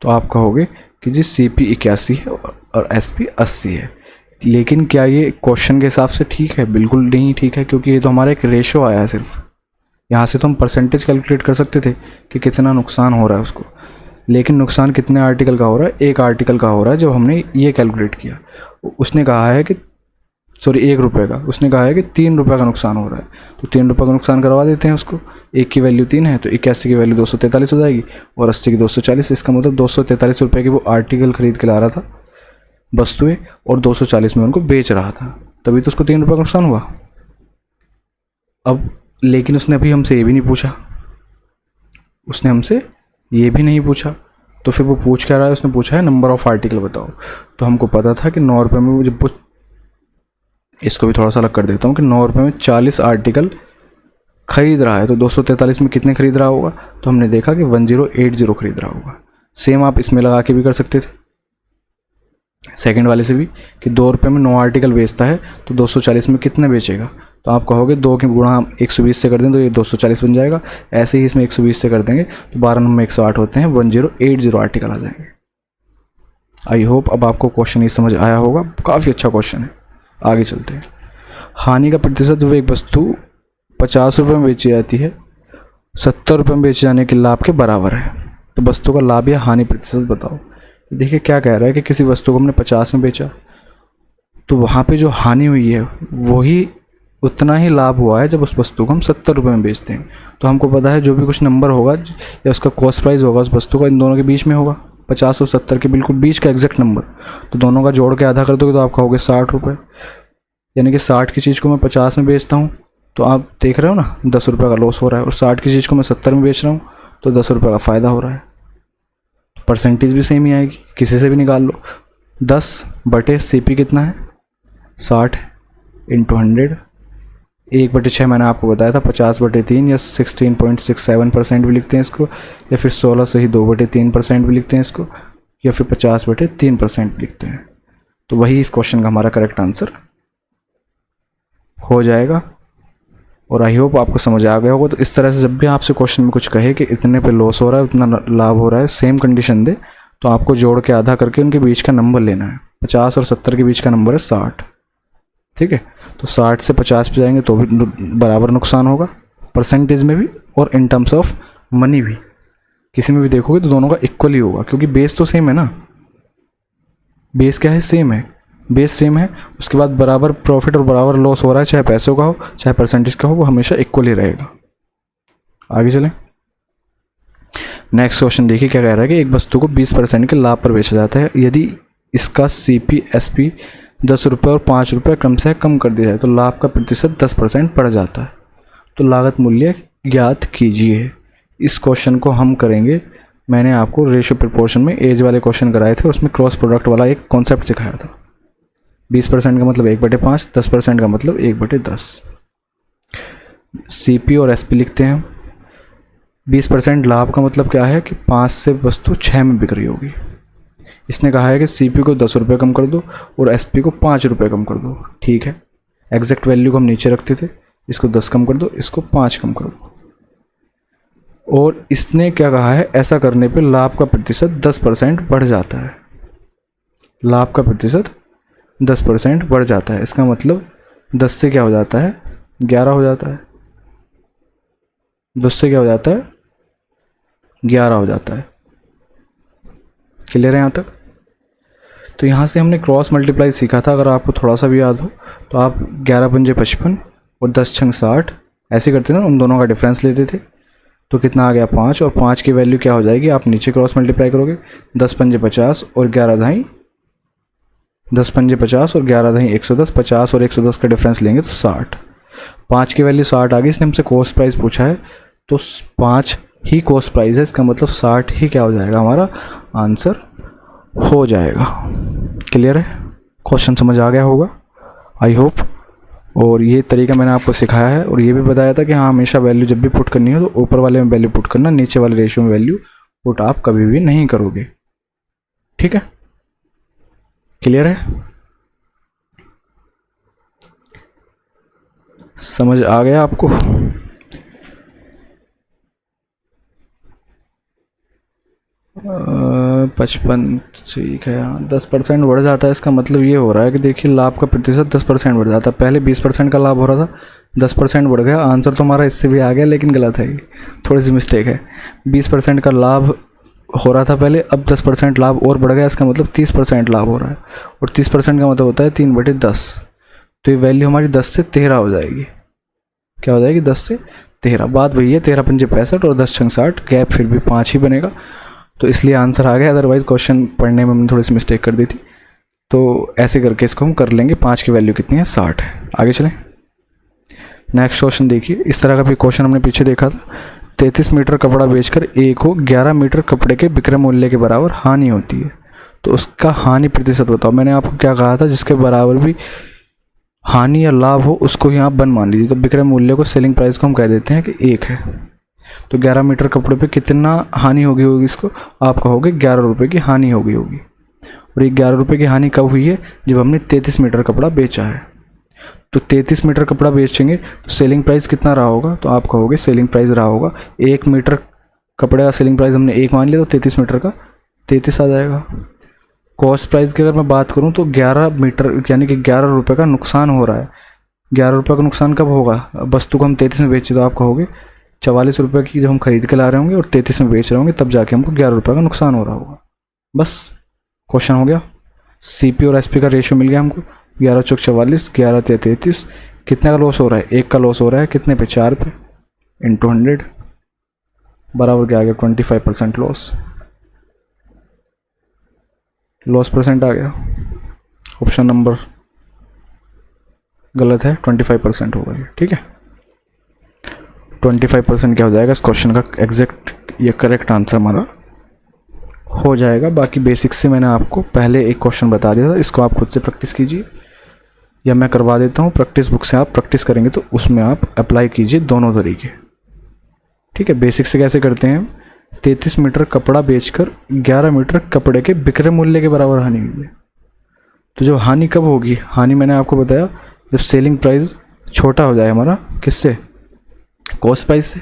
तो आप कहोगे कि जी CP 81 है और SP 80 है। लेकिन क्या ये क्वेश्चन के हिसाब से ठीक है, बिल्कुल नहीं ठीक है, क्योंकि ये तो हमारा एक रेशियो आया है सिर्फ। यहाँ से तो हम परसेंटेज कैलकुलेट कर सकते थे कि कितना नुकसान हो रहा है उसको, लेकिन नुकसान कितने आर्टिकल का हो रहा है, एक आर्टिकल का हो रहा है। जब हमने ये कैलकुलेट किया, उसने कहा है कि 1 रुपये का, उसने कहा है कि 3 रुपये का नुकसान हो रहा है, तो 3 रुपये का नुकसान करवा देते हैं उसको। एक की वैल्यू 3 है तो 81 की वैल्यू 243 हो जाएगी और 80 की 240। इसका मतलब 243 रुपये की वो आर्टिकल खरीद के ला रहा था वस्तुएं, और 240 में उनको बेच रहा था, तभी तो उसको 3 रुपये का नुकसान हुआ। अब लेकिन उसने अभी हमसे ये भी नहीं पूछा, उसने हमसे ये भी नहीं पूछा, तो फिर वो पूछ क्या रहा है, उसने पूछा है नंबर ऑफ़ आर्टिकल बताओ। तो हमको पता था कि 9 रुपये में, जब वो, इसको भी थोड़ा सा अलग कर देता हूँ कि 9 रुपये में 40 आर्टिकल खरीद रहा है, तो 243 में कितने खरीद रहा होगा, तो हमने देखा कि 1080 खरीद रहा होगा। सेम आप इसमें लगा के भी कर सकते थे, सेकंड वाले से भी, कि 2 रुपये में 9 आर्टिकल बेचता है तो 240 में कितने बेचेगा। तो आप कहोगे 2 की गुणा हम 120 से कर दें तो ये 240 बन जाएगा। ऐसे ही इसमें 120 से कर देंगे तो 12 में 108 होते हैं, 1080 आर्टिकल आ जाएंगे। आई होप अब आपको क्वेश्चन ये समझ आया होगा, काफ़ी अच्छा क्वेश्चन है। आगे चलते हैं। हानि का प्रतिशत, जब एक वस्तु 50 रुपये में बेची जाती है 70 रुपये में बेचे जाने के लाभ के बराबर है, तो वस्तु का लाभ या हानि प्रतिशत बताओ। देखिए क्या कह रहा है कि किसी वस्तु को हमने 50 में बेचा, तो वहाँ पे जो हानि हुई है वही उतना ही लाभ हुआ है जब उस वस्तु को हम 70 रुपये में बेचते हैं। तो हमको पता है जो भी कुछ नंबर होगा या उसका कॉस्ट प्राइस होगा उस वस्तु का, इन दोनों के बीच में होगा, 50 और 70 के बिल्कुल बीच का एग्जैक्ट नंबर। तो दोनों का जोड़ के आधा कर दोगे तो आप कहोगे 60 रुपये, यानी कि 60 की चीज़ को मैं 50 में बेचता हूँ तो आप देख रहे हो ना 10 रुपये का लॉस हो रहा है, और 60 की चीज़ को मैं 70 में बेच रहा हूँ तो 10 रुपये का फ़ायदा हो रहा है। परसेंटेज भी सेम ही आएगी, किसी से भी निकाल लो। 10/CP कितना है, 60 × 100, 1/6 मैंने आपको बताया था, 50/3 या 16.67% भी लिखते हैं इसको, या फिर 16 से ही 2/3% भी लिखते हैं इसको, या फिर 50/3% लिखते हैं। तो वही इस क्वेश्चन का हमारा करेक्ट आंसर हो जाएगा। और आई होप आपको समझ आ गया होगा। तो इस तरह से जब भी आपसे क्वेश्चन में कुछ कहे कि इतने पे लॉस हो रहा है उतना लाभ हो रहा है, सेम कंडीशन दे, तो आपको जोड़ के आधा करके उनके बीच का नंबर लेना है। 50 और 70 के बीच का नंबर है 60, ठीक है। तो 60 से 50 पे जाएंगे तो भी बराबर नुकसान होगा, परसेंटेज में भी और इन टर्म्स ऑफ मनी भी। किसी में भी देखोगे तो दोनों का इक्वल ही होगा, क्योंकि बेस तो सेम है ना, बेस क्या है, सेम है, बेस सेम है। उसके बाद बराबर प्रॉफिट और बराबर लॉस हो रहा है, चाहे पैसों का हो चाहे परसेंटेज का हो, वो हमेशा इक्वल ही रहेगा। आगे चलें। नेक्स्ट क्वेश्चन देखिए क्या कह रहा है कि एक वस्तु को 20% के लाभ पर बेचा जाता है, यदि इसका CP SP 10 रुपये और 5 रुपये क्रम से कम कर दिया जाए तो लाभ का प्रतिशत 10% बढ़ जाता है, तो लागत मूल्य ज्ञात कीजिए। इस क्वेश्चन को हम करेंगे, मैंने आपको रेशियो प्रपोर्शन में एज वाले क्वेश्चन कराए थे, उसमें क्रॉस प्रोडक्ट वाला एक कॉन्सेप्ट सिखाया था। 20% का मतलब 1/5, 10% का मतलब 1/10। CP और SP लिखते हैं। 20% लाभ का मतलब क्या है कि 5 से वस्तु 6 में बिक रही होगी। इसने कहा है कि CP को 10 रुपये कम कर दो और SP को 5 रुपये कम कर दो, ठीक है। एग्जैक्ट वैल्यू को हम नीचे रखते थे, इसको 10 कम कर दो, इसको 5 कम कर दो। और इसने क्या कहा है, ऐसा करने पे लाभ का प्रतिशत 10% बढ़ जाता है। लाभ का प्रतिशत 10% बढ़ जाता है। इसका मतलब 10 से क्या हो जाता है, 11 हो जाता है। 10 से क्या हो जाता है, 11 हो जाता है। क्लियर है यहाँ तक? तो यहाँ से हमने क्रॉस मल्टीप्लाई सीखा था, अगर आपको थोड़ा सा भी याद हो तो आप 11 पंजे 55 और 10 छंग 60 ऐसे करते ना, उन दोनों का डिफरेंस लेते थे। तो कितना आ गया, 5, और 5 की वैल्यू क्या हो जाएगी, आप नीचे क्रॉस मल्टीप्लाई करोगे, 10 पंजे 50 और 11 धाई 10 पंजे 50 और 11 धाई 110, 50 और 110 का डिफरेंस लेंगे तो 60। 5 की वैल्यू 60 आ गई। इसने हमसे कॉस्ट प्राइस पूछा है, तो 5 ही कॉस्ट प्राइस है, इसका मतलब 60 ही क्या हो जाएगा, हमारा आंसर हो जाएगा। क्लियर है? क्वेश्चन समझ आ गया होगा आई होप। और ये तरीका मैंने आपको सिखाया है, और ये भी बताया था कि हाँ, हमेशा वैल्यू जब भी पुट करनी हो तो ऊपर वाले में वैल्यू पुट करना, नीचे वाले रेशियो में वैल्यू पुट आप कभी भी नहीं करोगे। ठीक है? क्लियर है? समझ आ गया आपको? 55 ठीक है। हाँ, 10% बढ़ जाता है। इसका मतलब ये हो रहा है कि देखिए, लाभ का प्रतिशत 10% बढ़ जाता है। पहले 20% का लाभ हो रहा था, 10% बढ़ गया। आंसर तो हमारा इससे भी आ गया, लेकिन गलत है, थोड़ी सी मिस्टेक है। 20% का लाभ हो रहा था पहले, अब 10% लाभ और बढ़ गया। इसका मतलब 30% लाभ हो रहा है, और 30% का मतलब होता है 3/10। तो ये वैल्यू हमारी 10 से 13 हो जाएगी। क्या हो जाएगी, 10 से 13। बात वही है, 13 पंजे 65 और 10 छंग 60, गैप फिर भी 5 ही बनेगा, तो इसलिए आंसर आ गया। अदरवाइज क्वेश्चन पढ़ने में हमने थोड़ी सी मिस्टेक कर दी थी। तो ऐसे करके इसको हम कर लेंगे। 5 की वैल्यू कितनी है, 60 है। आगे चलें, नेक्स्ट क्वेश्चन देखिए। इस तरह का भी क्वेश्चन हमने पीछे देखा था। 33 मीटर कपड़ा बेचकर ए को 11 मीटर कपड़े के विक्रय मूल्य के बराबर हानि होती है, तो उसका हानि प्रतिशत बताओ। मैंने आपको क्या कहा था, जिसके बराबर भी हानि या लाभ हो उसको ही आप 1 मान लीजिए। तो विक्रय मूल्य को, सेलिंग प्राइस को हम कह देते हैं कि 1 है। तो 11 मीटर कपड़े पे कितना हानि होगी इसको आप कहोगे 11 रुपये की हानि होगी। और ये 11 रुपये की हानि कब हुई है, जब हमने 33 मीटर कपड़ा बेचा है। तो 33 मीटर कपड़ा बेचेंगे तो सेलिंग प्राइस कितना रहा होगा, तो आप कहोगे सेलिंग प्राइस रहा होगा 1 मीटर कपड़े का सेलिंग प्राइस हमने 1 मान लिया, तो 33 मीटर का 33 आ जाएगा। कॉस्ट प्राइस की अगर मैं बात करूँ तो 11 मीटर यानी कि 11 रुपये का नुकसान हो रहा है। 11 रुपये का नुकसान कब होगा, वस्तु को हम 33 में बेचे, तो आप कहोगे 44 रुपये की जब हम खरीद के ला रहे होंगे और 33 में बेच रहे होंगे, तब जाके हमको 11 रुपये का नुकसान हो रहा होगा। बस क्वेश्चन हो गया। सीपी और एसपी का रेशियो मिल गया हमको, 11 चौक 44, 11 तिया 33। कितने का लॉस हो रहा है, 1 का लॉस हो रहा है। कितने पे, 4 पे, इंटू 100 बराबर क्या आ गया, 25% लॉस परसेंट आ गया। ऑप्शन नंबर गलत है, 25% होगा ये। ठीक है, 25% क्या हो जाएगा इस क्वेश्चन का एग्जैक्ट, ये करेक्ट आंसर हमारा हो जाएगा। बाकी बेसिक्स से मैंने आपको पहले एक क्वेश्चन बता दिया था, इसको आप खुद से प्रैक्टिस कीजिए या मैं करवा देता हूँ। प्रैक्टिस बुक से आप प्रैक्टिस करेंगे तो उसमें आप अप्लाई कीजिए दोनों तरीके। ठीक है, बेसिक से कैसे करते हैं, 33 मीटर कपड़ा बेचकर 11 मीटर कपड़े के विक्रय मूल्य के बराबर हानि हुई है। तो जो हानि कब होगी, हानि मैंने आपको बताया जब सेलिंग प्राइस छोटा हो जाए हमारा, किससे, कॉस्ट प्राइस से।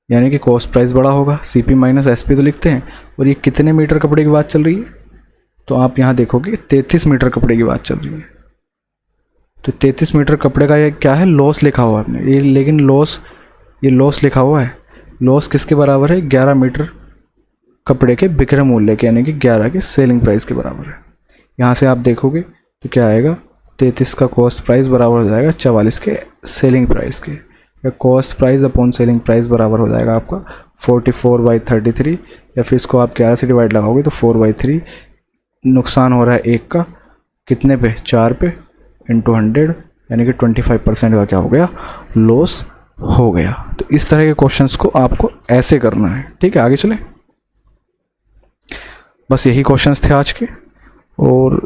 यानी कि कॉस्ट प्राइस बड़ा होगा, सीपी माइनस एसपी तो लिखते हैं। और ये कितने मीटर कपड़े की बात चल रही है, तो आप यहाँ देखोगे 33 मीटर कपड़े की बात चल रही है। तो 33 मीटर कपड़े का ये क्या है, लॉस लिखा हुआ है आपने ये, लेकिन ये लॉस लिखा हुआ है। लॉस किसके बराबर है, 11 मीटर कपड़े के विक्रय मूल्य के, यानी कि 11 के सेलिंग प्राइस के बराबर है। यहाँ से आप देखोगे तो क्या आएगा, 33 का कॉस्ट प्राइस बराबर हो जाएगा 44 के सेलिंग प्राइस के, या cost price upon selling price बराबर हो जाएगा आपका 44/33, या फिर इसको आप 11 से डिवाइड लगाओगे तो 4/3। नुकसान हो रहा है 1 का, कितने पे, 4 पे, इंटू 100, यानी कि 25% का क्या हो गया, लॉस हो गया। तो इस तरह के क्वेश्चंस को आपको ऐसे करना है। ठीक है, आगे चलें। बस यही क्वेश्चंस थे आज के, और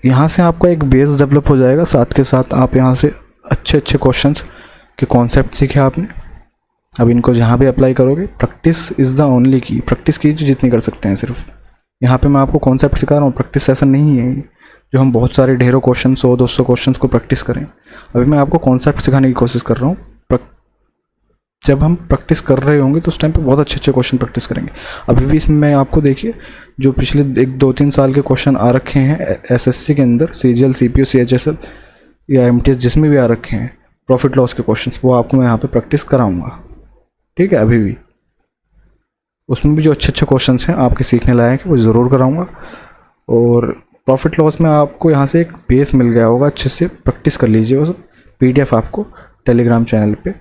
यहाँ से आपका एक बेस डेवलप हो जाएगा। साथ के साथ आप यहाँ से अच्छे क्वेश्चंस के कॉन्सेप्ट सीखे आपने। अब इनको जहाँ भी अप्लाई करोगे, प्रैक्टिस इज़ द ओनली की। प्रैक्टिस कीजिए जितनी कर सकते हैं। सिर्फ यहाँ पे मैं आपको कॉन्सेप्ट सिखा रहा हूँ, प्रैक्टिस सेशन नहीं है। जो हम बहुत सारे ढेरों क्वेश्चन 100-200 क्वेश्चन को प्रैक्टिस करें। अभी मैं आपको कॉन्सेप्ट सिखाने की कोशिश कर रहा हूँ। जब हम प्रैक्टिस कर रहे होंगे तो उस टाइम पे बहुत अच्छे अच्छे क्वेश्चन प्रैक्टिस करेंगे। अभी भी इसमें मैं आपको देखिए जो पिछले 1-2-3 साल के क्वेश्चन आ रखे हैं एसएससी के अंदर, सीजीएल, सीपीओ, सीएचएसएल या एमटीएस जिसमें भी आ रखे हैं प्रॉफिट लॉस के क्वेश्चंस, वो आपको मैं यहाँ पे प्रैक्टिस कराऊंगा। ठीक है, अभी भी उसमें भी जो अच्छे अच्छे क्वेश्चंस हैं आपके सीखने लायक है वो ज़रूर कराऊंगा। और प्रॉफिट लॉस में आपको यहाँ से एक बेस मिल गया होगा, अच्छे से प्रैक्टिस कर लीजिए। वो सब पीडीएफ आपको टेलीग्राम चैनल पे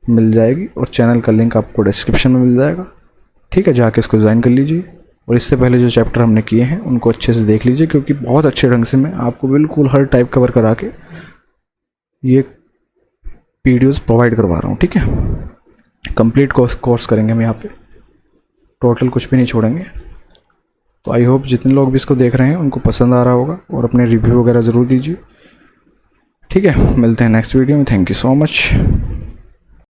मिल जाएगी और चैनल का लिंक आपको डिस्क्रिप्शन में मिल जाएगा। ठीक है, जाके इसको ज्वाइन कर लीजिए और इससे पहले जो चैप्टर हमने किए हैं उनको अच्छे से देख लीजिए, क्योंकि बहुत अच्छे ढंग से मैं आपको बिल्कुल हर टाइप कवर करा के ये वीडियोस प्रोवाइड करवा रहा हूँ। ठीक है, कंप्लीट कोर्स करेंगे हम यहाँ पे, टोटल कुछ भी नहीं छोड़ेंगे। तो आई होप जितने लोग भी इसको देख रहे हैं उनको पसंद आ रहा होगा और अपने रिव्यू वगैरह ज़रूर दीजिए। ठीक है, मिलते हैं नेक्स्ट वीडियो में। Thank you so much.